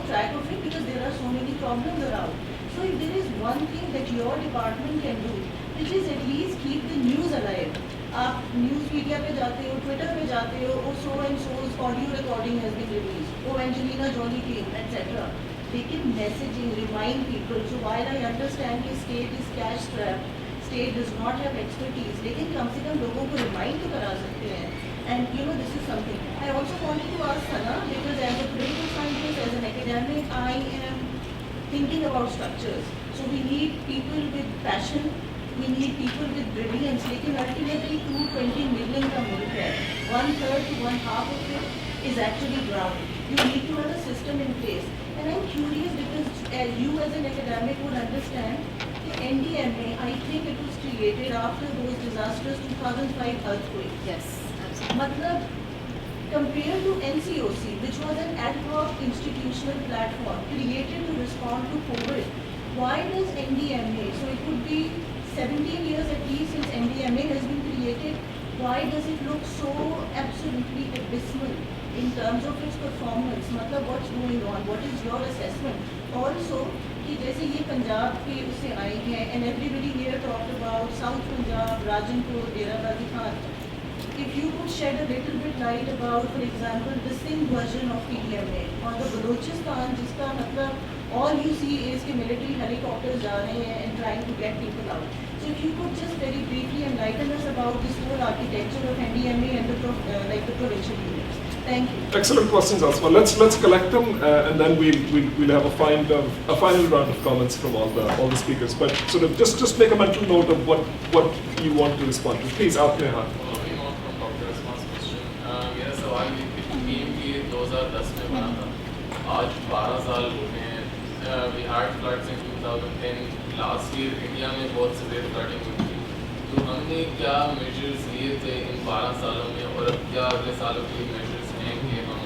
track of it because there are so many problems around. So if there is one thing that your department can do, which is at least keep the news alive. आप news media पे जाते हो, Twitter पे जाते हो, oh so and so's audio recording has been released, oh Angelina Jolie came etcetera. लेकिन messaging, remind people. So while I understand कि state is cash trapped, state does not have expertise, लेकिन कम से कम लोगों को रिमाइंड तो करा सकते हैं. And this is something. I also wanted to ask Sana, because as a political scientist, as an academic, I am thinking about structures. So we need people with passion, we need people with brilliance, लेकिन ultimately 220 million का मुल्क है, 1/3 to 1/2 of it is actually ground. You need to have a system in place. And I'm curious because you as an academic would understand, the NDMA, I think it was created after those disastrous 2005 earthquake. Yes. मतलब compared to NCOC, which was an ad hoc institutional platform created to respond to COVID, why does NDMA, so it would be 17 years at least since NDMA has been created, why does it look so absolutely abysmal in terms of its performance? मतलब what's going on? What is your assessment? Also, कि जैसे ये पंजाब के उससे आए हैं, and everybody here talked about South Punjab, Rajanpur, Dera Gazi Khan. If you could shed a little bit light about, for example, the Sindh version of PDMA or the Balochistan, जिसका मतलब all you see is कि military helicopters जा रहे हैं and trying to get people out. So if you could just very briefly enlighten us about this whole architecture of NDMA and the provincial units. Thank you. Excellent questions, Asma. Let's collect them and then we'll have a final round of comments from all the speakers. But sort of just make a mental note of what you want to respond to. Please, आपके हाथ. मेरा सवाल team की 2010 में बना था, आज 12 साल हो गए हैं. We had floods in 2010. Last year India में बहुत सीवियर फ्लडिंग हुई थी. तो हमने क्या मेजर्स लिए थे इन 12 सालों में, और अब क्या अगले सालों के मेजर्स हैं कि हम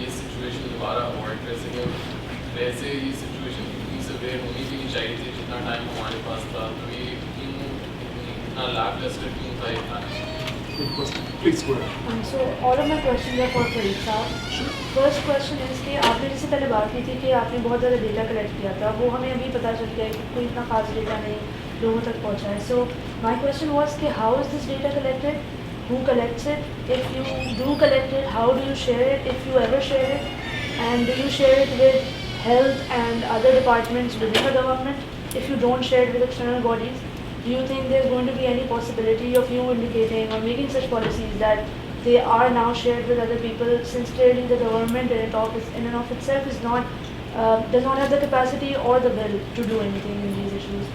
ये सिचुएशन दोबारा अवॉइड कर सकें. वैसे ये सिचुएशन इतनी सीवियर होनी भी नहीं चाहिए थी जितना टाइम हमारे पास था. तो ये इतना लैकलस्टर क्यों था ये plan? Good question. Please go ahead. So all of my questions are for Farid साहब. First question is कि आपने जैसे पहले बात की थी कि आपने बहुत ज़्यादा डेटा कलेक्ट किया था, वो हमें अभी पता चल गया है कि कोई इतना खास डेटा नहीं लोगों तक पहुँचा है. So my question was कि how is this data collected? Who collects it? If you do collect it, how do you share it, if you ever share it? And do you share it with health and other departments within the government? If you don't share it with external bodies, do you think there's going to be any possibility of you indicating or making such policies that they are now shared with other people, since clearly the government in and of itself is not does not have the capacity or the will to do anything in these issues.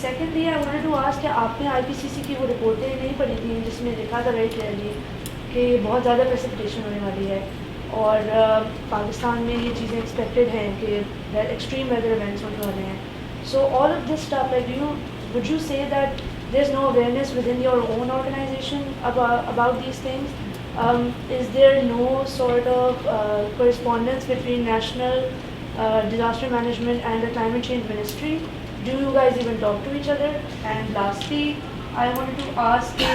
Secondly, I wanted to ask कि आपने IPCC की वो रिपोर्टें नहीं पढ़ी थी जिसमें लिखा था very clearly कि बहुत ज़्यादा precipitation होने वाली है और पाकिस्तान में ये चीज़ें expected हैं कि extreme weather events होने वाले हैं. So all of this stuff, like would you say that there's no awareness within your own organization about these things? Is there no sort of correspondence between national disaster management and the climate change ministry? Do you guys even talk to each other? And lastly, I wanted to ask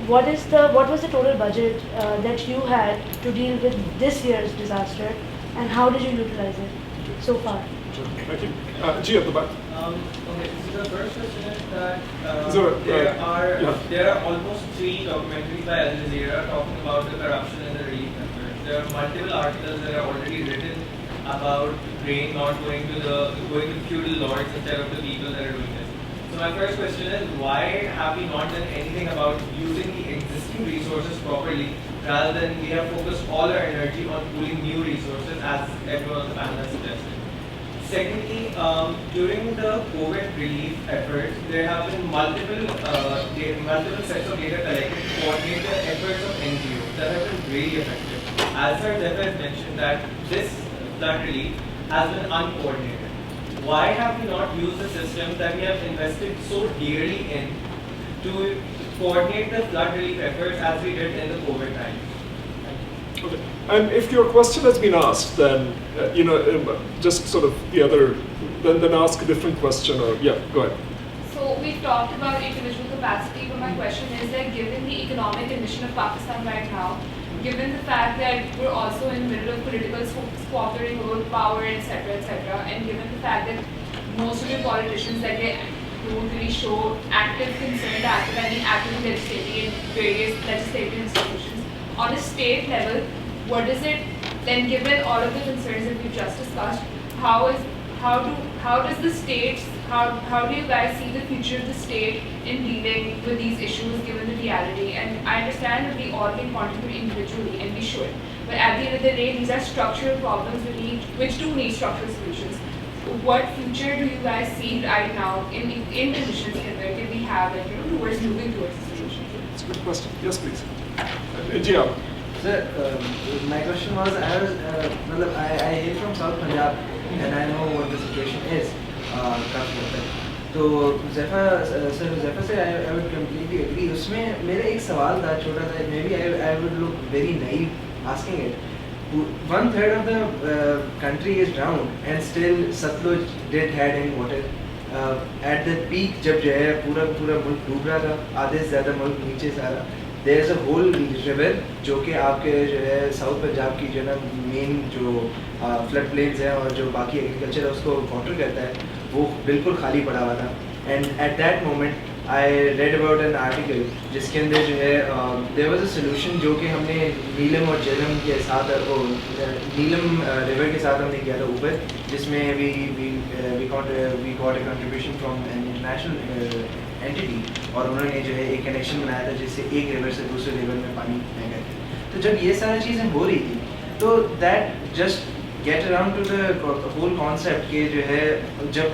what was the total budget that you had to deal with this year's disaster, and how did you utilize it so far? Thank you. G at the back. Okay, so the first question is that So, there are almost 3 documentaries by Al Jazeera talking about the corruption in the relief efforts. There are multiple articles that are already written about rain not going to feudal lords instead of the people that are doing this. So my first question is, why have we not done anything about using the existing resources properly, rather than we have focused all our energy on pooling new resources, as everyone on the panel has suggested? Secondly, during the COVID relief efforts, there have been multiple sets of data collected to coordinate the efforts of NGOs that have been really effective. As Sir Zephyr has mentioned that this flood relief has been uncoordinated. Why have we not used the system that we have invested so dearly in to coordinate the flood relief efforts as we did in the COVID time? Okay. And if your question has been asked, then just sort of then ask a different question, or go ahead. So we've talked about individual capacity, but my question is that given the economic condition of Pakistan right now, given the fact that we're also in the middle of political squabbling about power, etc., and given the fact that most of the politicians that they don't really show active concern, active legislating in various legislative institutions, on a state level, what is it then, given all of the concerns that we've just discussed, how do you guys see the future of the state in dealing with these issues given the reality? And I understand that we all can contribute individually, and we should, but at the end of the day, these are structural problems which do need structural solutions. What future do you guys see right now in conditions that we have, towards moving towards the solution? It's a good question. Yes, please. Sir, my question was, I hail from South Punjab and I know what the situation is. तो Zephyr से I would completely agree. उसमें मेरा एक सवाल था छोटा सा, maybe I would look very naive asking it. 1/3 of the country is drowned and still Satluj did had any water. At the peak जब जो है पूरा मुल्क डूब रहा था, आधे से ज़्यादा मुल्क नीचे से आ रहा, there is a whole river जो कि आपके जो है साउथ पंजाब की जो ना मेन जो फ्लड प्लेन्स हैं और जो बाकी एग्रीकल्चर है उसको वाटर करता है, वो बिल्कुल खाली पड़ा हुआ था. And at that moment I read about an article जिसके अंदर जो है देयर वाज अ सोल्यूशन जो कि हमने नीलम और झेलम के साथ नीलम रिवर के साथ हमने किया था ऊपर, जिसमें we got a contribution from an international entity, और उन्होंने जो है एक कनेक्शन बनाया था जिससे एक रिवर से दूसरे रिवर में पानी फेंका था. तो जब ये सारी चीज़ें हो रही थी तो that just get around to the whole concept के जो है जब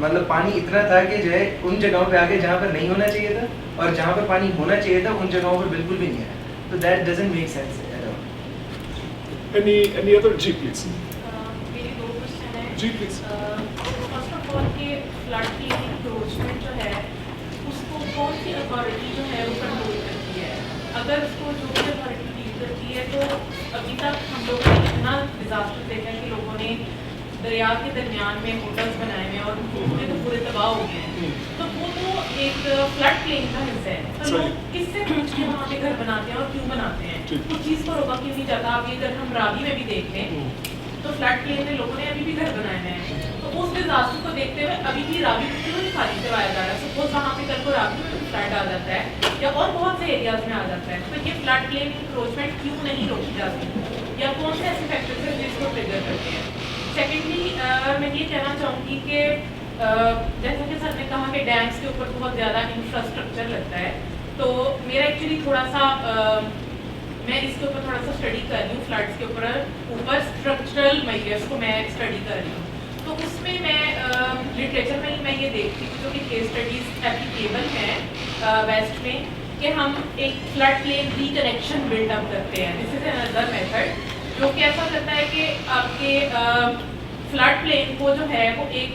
मतलब पानी इतना था कि जो है उन जगहों पे आके जहाँ पर नहीं होना चाहिए था, और जहाँ पर पानी होना चाहिए था उन जगहों पर बिल्कुल भी नहीं आया. तो that doesn't make sense at all. Any other? G, please. मेरी 2 क्वेश्चन है. G, please. First of all के फ्लड की अप्रोचमेंट जो है उसको कौन सी अथॉरिटी जो है वो कंट्रोल करती है? अगर उसको जो भी अथॉरिटी डील करती है, तो अभी तक हम लोगों ने इतना डिजास्टर देखा है कि लोगों ने दरिया के दरमियान में होटल्स बनाए हैं और उनके तो पूरे तबाह हो गए हैं. तो वो तो एक फ्लड प्लेन का हिस्सा है, तो लोग किससे पूछ के वहाँ पे घर बनाते हैं और क्यों बनाते हैं? कुछ चीज़ को रोका क्यों नहीं जाता? अभी अगर हम रावी में भी देख लें तो फ्लड प्लेन में लोगों ने अभी भी घर बनाए हैं. तो उस डिजास्टर को देखते हुए अभी भी रावी को क्यों नहीं खाली करवाया जा रहा है? सपोज वहाँ पे कल को रावी में फ्लड आ जाता है या और बहुत से एरियाज में आ जाता है, तो ये फ्लड प्लेन इंक्रोचमेंट क्यों नहीं रोकी जाती, या कौन से ऐसे फैक्टर्स हैं जिसको ट्रिगर करते हैं? सेकेंडली मैं ये कहना चाहूँगी कि जैसा कि सर ने कहा कि डैम्स के ऊपर बहुत ज़्यादा इंफ्रास्ट्रक्चर लगता है, तो मेरा एक्चुअली थोड़ा सा मैं इसके ऊपर थोड़ा सा स्टडी कर रही हूँ, फ्लड्स के ऊपर स्ट्रक्चरल मेजर्स को मैं स्टडी कर रही हूँ। तो उसमें मैं लिटरेचर में ही मैं ये देखती हूँ जो कि केस स्टडीज एप्लीकेबल हैं वेस्ट में, कि हम एक फ्लड प्लेन रिकनेक्शन बिल्डअप करते हैं। दिस इज अनदर मेथड जो कि ऐसा करता है कि आपके फ्लड प्लेन को जो है वो एक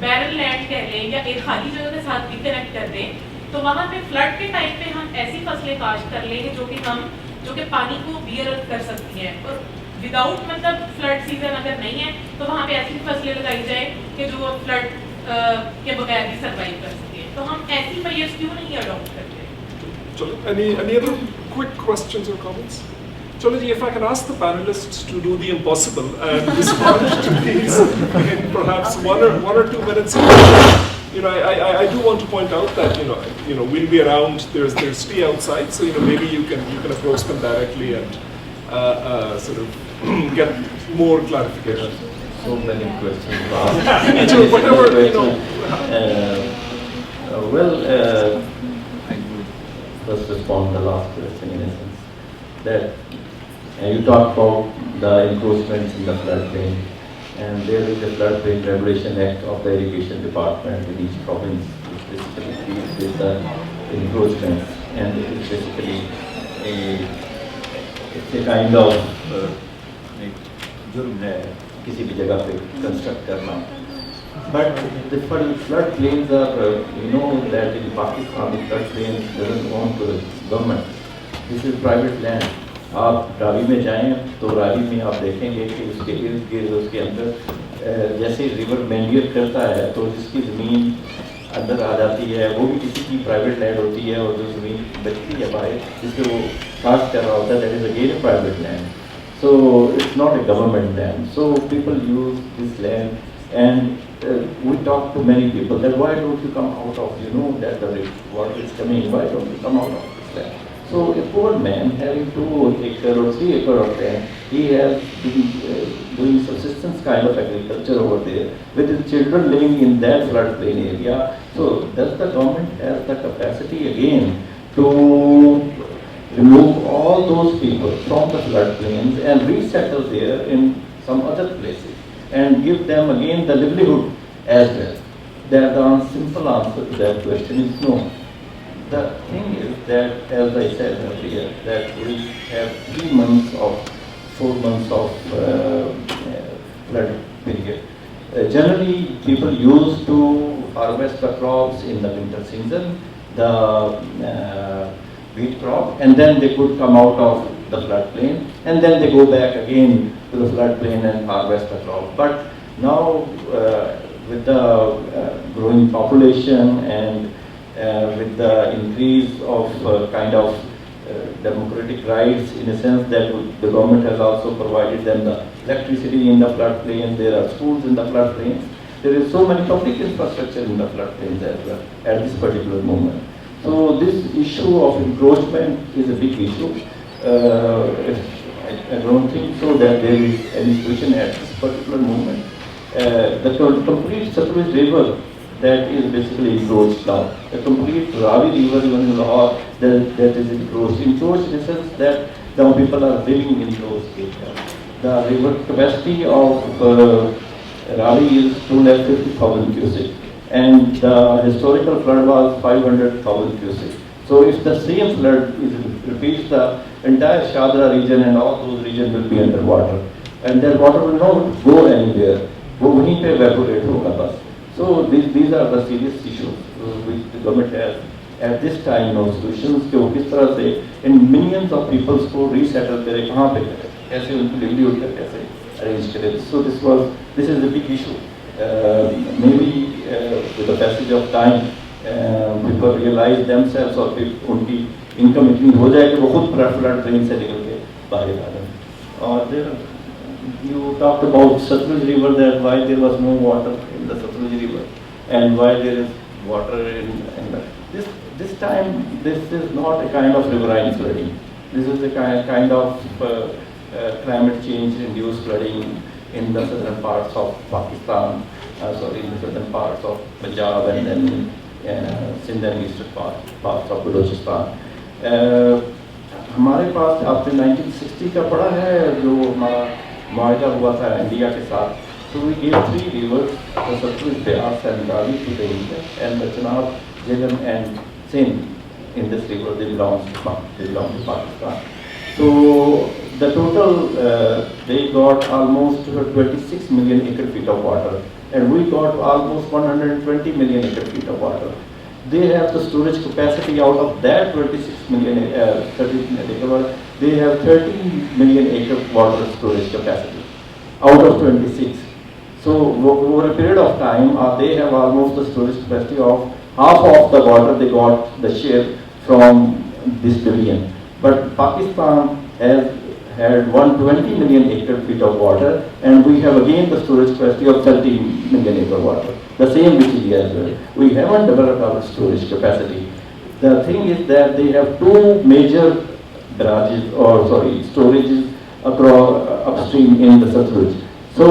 बैरल लैंड कह लें या एक खाली जगह के साथ रिकनेक्ट कर दें, तो वहाँ पे फ्लड के टाइम पे हम ऐसी फसलें काश्त कर लेंगे जो कि पानी को बियर कर सकती हैं। और विदाउट मतलब फ्लड सीजन अगर नहीं है तो वहाँ पे ऐसी फसलें लगाई जाए कि जो फ्लड के बगैर भी सर्वाइव कर सके। तो हम ऐसी मेजर्स क्यों नहीं अडॉप्ट करते? Any other quick questions or comments? Cholaji, if I can ask the panelists to do the impossible and respond to these in perhaps one or 2 minutes. You know, I do want to point out that you know we'll be around. There's tea outside, so maybe you can approach them directly and sort of get more clarification. So many questions. So whatever I would first respond to the last question in a sense that you talked about the encroachments in the floodplain, and there is a floodplain regulation act of the irrigation department in each province, which basically deals with the encroachments, and it is basically it's a kind of जुर्म है किसी भी जगह पे construct करना. But the flood plains are, you know that in Pakistan the flood plains doesn't belong to the government. This is private land. आप रावी में जाएं तो रावी में आप देखेंगे कि उसके इर्द गिर्द उसके अंदर जैसे रिवर मेंडियर करता है तो जिसकी ज़मीन अंदर आ जाती है वो भी किसी की प्राइवेट लैंड होती है, और जो ज़मीन बचती है बाहर जिसके वो कास्ट कर रहा होता है, that is again private land. So it's not a government land. So people use this land, and we talk to many people that why don't you come out of, that the water is coming, why don't you come out of this land? So a poor man having 2 acre or 3 acre of land, he has been doing subsistence kind of agriculture over there with his children living in that floodplain area. So does the government have the capacity again to remove all those people from the floodplains and resettle there in some other places and give them again the livelihood as well? The simple answer to that question is no. The thing is that, as I said earlier, that we have 3 months of 4 months of flood period. Generally, people used to harvest the crops in the winter season, the wheat crop, and then they could come out of the floodplain, and then they go back again to the floodplain and harvest the crop. But now, with the growing population and with the increase of kind of democratic rights, in a sense that the government has also provided them the electricity in the floodplain, there are schools in the floodplains, there is so many public infrastructure in the floodplains as well at this particular moment. So this issue of encroachment is a big issue. I don't think so that there is any solution at this particular moment. The complete Satluj river that is basically encroached now. The complete Ravi river even in Lahore that is encroached. Encroached in the sense that now people are living in those areas. The river capacity of Ravi is 250,000 cusick. And the historical flood was 500,000 cusick. So if the same flood repeats, the entire Shadra region and all those regions will be underwater. And that water will not go anywhere. वो वहीं पे evaporate होगा बस. So these are the serious issues which the government has at this time no solutions कि वो किस तरह से इन millions of peoples को resettle करे, कहाँ पे करे, कैसे उनको livelihood का कैसे arrange करे. So this is a big issue. Maybe with the passage of time, people realize themselves और फिर उनकी income इतनी हो जाए कि वो खुद flood plain से निकल के बाहर आ जाए. और you talked about Satluj river, that why there was no water in the Satluj river and why there is water in this time. This is not a kind of riverine flooding. This is a kind of climate change induced flooding in the southern parts of Pakistan, in the southern parts of Punjab and then Sindh and eastern parts of Balochistan. हमारे पास आपने 1960 का पढ़ा है जो हमारा मुआहदा हुआ था India के साथ, तो we gave 3 rivers, the Satluj, Beas and Ravi to the India, and the Chenab, Jhelum and Sindh in this river they belong to Pakistan. So the total they got almost 26 million acre feet of water, and we got almost 120 million acre feet of water. They have the storage capacity out of that 26 million, 30 million acre, they have 13 million acre water storage capacity out of 26. So over a period of time, they have almost the storage capacity of half of the water they got the share from this division. But Pakistan has had 120 million acre feet of water, and we have again the storage capacity of 30 million acre water. The same with India as well. We haven't developed our storage capacity. The thing is that they have 2 major storages across upstream in the Satluj. So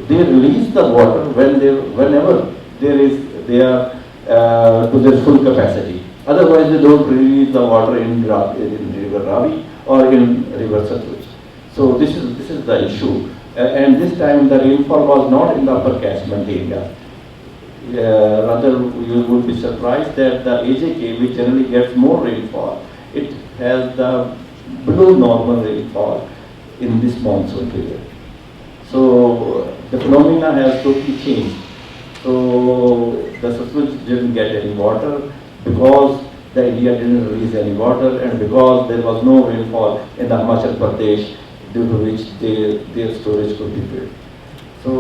they release the water whenever they are to their full capacity. Otherwise, they don't release the water in river Ravi or in river Satluj. So this is the issue. And this time the rainfall was not in the upper catchment area. Rather, you would be surprised that the AJK, which generally gets more rainfall, it has the below normal rainfall in this monsoon period. So the phenomena has totally changed. So the Satluj didn't get any water because the India didn't release any water, and because there was no rainfall in the Himachal Pradesh, due to which their storage could be filled. So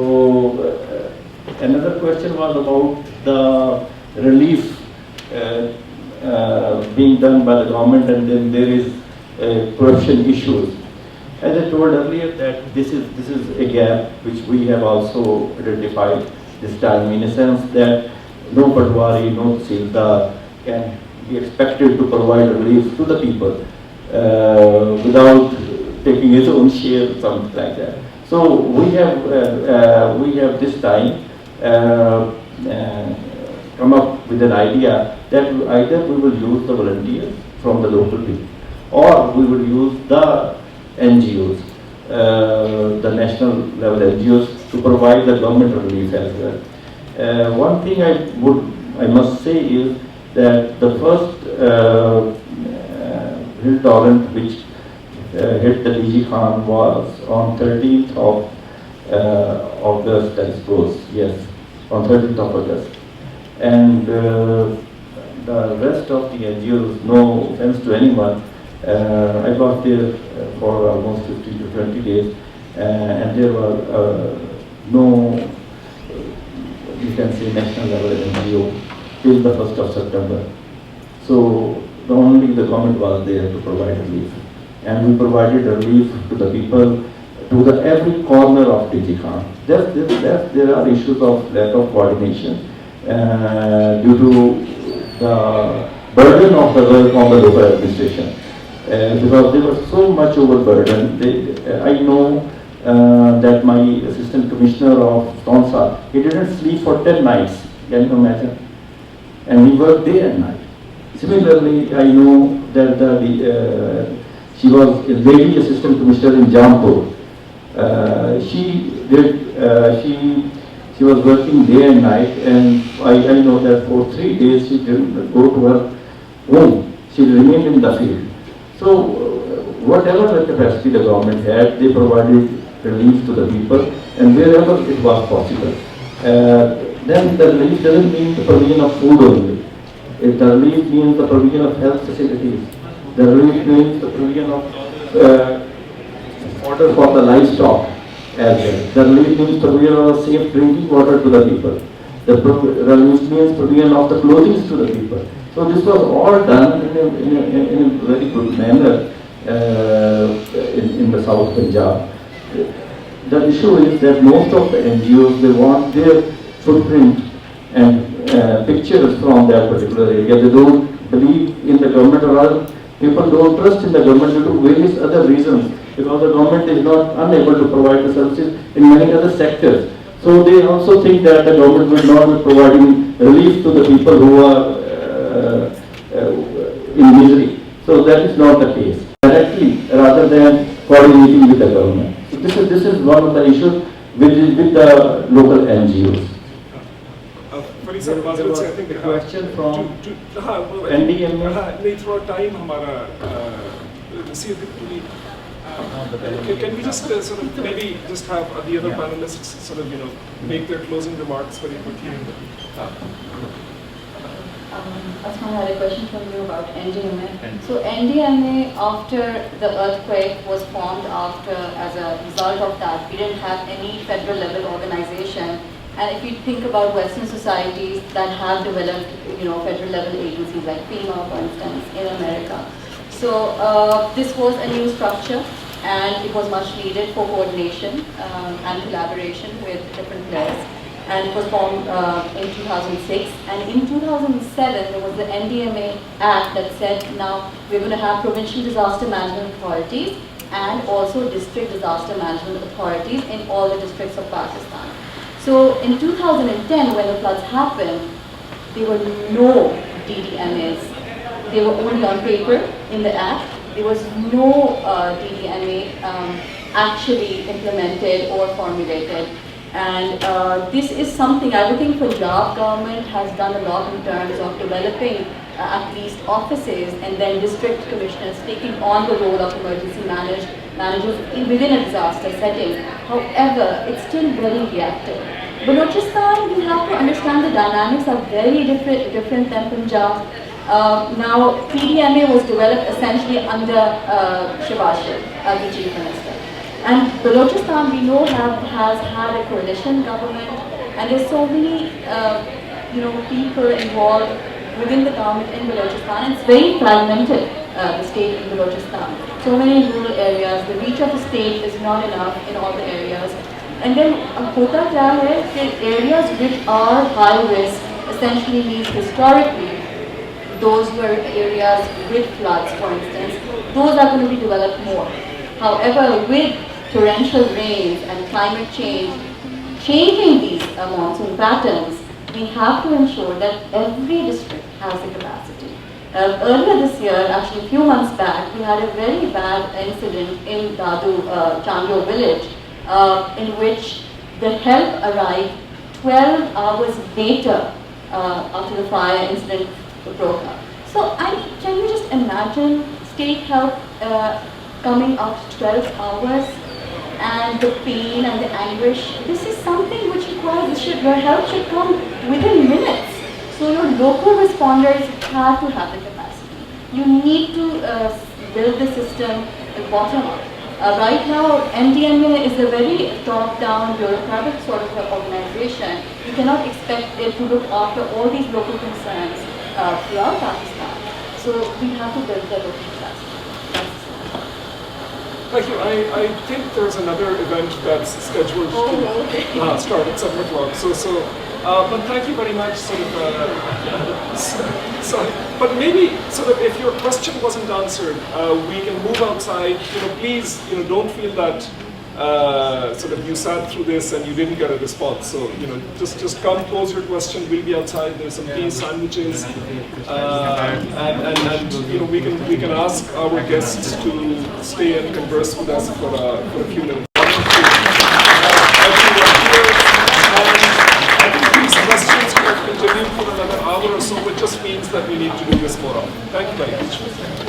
another question was about the relief being done by the government, and then there is corruption issues. As I told earlier, that this is a gap which we have also identified this time, in a sense that no Patwari, no Tahsildar can be expected to provide relief to the people without taking his own share or something like that. So we have this time come up with an idea that either we will use the volunteers from the local people, or we will use the NGOs, the national level NGOs, to provide the government relief as well. One thing I must say is that the first hill torrent which hit the DG Khan was on 13th of August, I suppose, yes, on 13th of August. And the rest of the NGOs, no offense to anyone, I was there for almost 15 to 20 days, and there were no, you can say, national level NGO till the 1st of September. So only the government was there to provide relief. And we provided relief to the people, to every corner of DG Khan. There are issues of lack of coordination due to the burden of the work on the local administration. Because they were so much overburdened. I know that my assistant commissioner of Tonsa, he didn't sleep for 10 nights, can you imagine? And he worked day and night. Similarly, I know that she was a lady assistant commissioner in Jampur. She was working day and night, and I know that for 3 days she didn't go to her home. She remained in the field. So whatever the capacity the government had, they provided relief to the people, and wherever it was possible. Then the relief doesn't mean the provision of food only. The relief means the provision of health facilities. The relief means the provision of water for the livestock as well. The relief means provision of safe drinking water to the people. The relief means provision of the clothing to the people. So this was all done in a very good manner in the South Punjab. The issue is that most of the NGOs, they want their footprint and pictures from that particular area. They don't believe in the government, or rather people don't trust in the government due to various other reasons, because the government is not unable to provide the services in many other sectors. So they also think that the government will not be providing relief to the people who are in misery. So that is not the case. directly rather than coordinating with the government. So this is one of the issues with the local NGOs. There was a question from NDMA. NDMA. नहीं थोड़ा time हमारा can we just sort of maybe just have the other panelists sort of make their closing remarks very quickly. Asma, I had a question from you about NDMA. So NDMA, after the earthquake, was formed as a result of that. We didn't have any federal level organization. And if you think about Western societies that have developed, federal level agencies like FEMA, for instance, in America. So this was a new structure, and it was much needed for coordination and collaboration with different players. And it was formed in 2006. And in 2007, there was the NDMA Act that said now we're going to have provincial disaster management authorities and also district disaster management authorities in all the districts of Pakistan. So in 2010, when the floods happened, there were no DDMAs. They were only on paper in the Act. There was no DDMA actually implemented or formulated. And this is something I would think Punjab government has done a lot in terms of developing at least offices and then district commissioners taking on the role of emergency managers within a disaster setting. However, it's still very reactive. Balochistan, we have to understand the dynamics are very different than Punjab. Now, PDMA was developed essentially under Shehbaz Sharif, the Chief Minister. And Balochistan, we know, has had a coalition government, and there's so many, people involved within the government in Balochistan. And it's very fragmented, the state in Balochistan. So many rural areas, the reach of the state is not enough in all the areas. And then, hota kya hai that areas which are high risk, essentially means historically, those were areas with floods, for instance, those are going to be developed more. However, with torrential rains and climate change changing these monsoon patterns, we have to ensure that every district has the capacity. Earlier this year, actually a few months back, we had a very bad incident in Dadu, Chandio village, in which the help arrived 12 hours later after the fire incident broke out. So can you just imagine state help coming out 12 hours and the pain and the anguish? This is something which requires, your help should come within minutes. So your local responders have to have the capacity. You need to build the system bottom up. Right now, NDMA is a very top-down, bureaucratic sort of organization. You cannot expect it to look after all these local concerns throughout Pakistan. So we have to build the local capacity. Thank you. I think there's another event that's scheduled to start at 7 o'clock. But thank you very much. But maybe if your question wasn't answered, we can move outside. Please, don't feel that you sat through this and you didn't get a response. So just come, pose your question. We'll be outside. There's some tea, sandwiches, and we can ask our guests to stay and converse with us for a few minutes. I think these questions could continue for another hour or so, which just means that we need to do this more often. Thank you very much.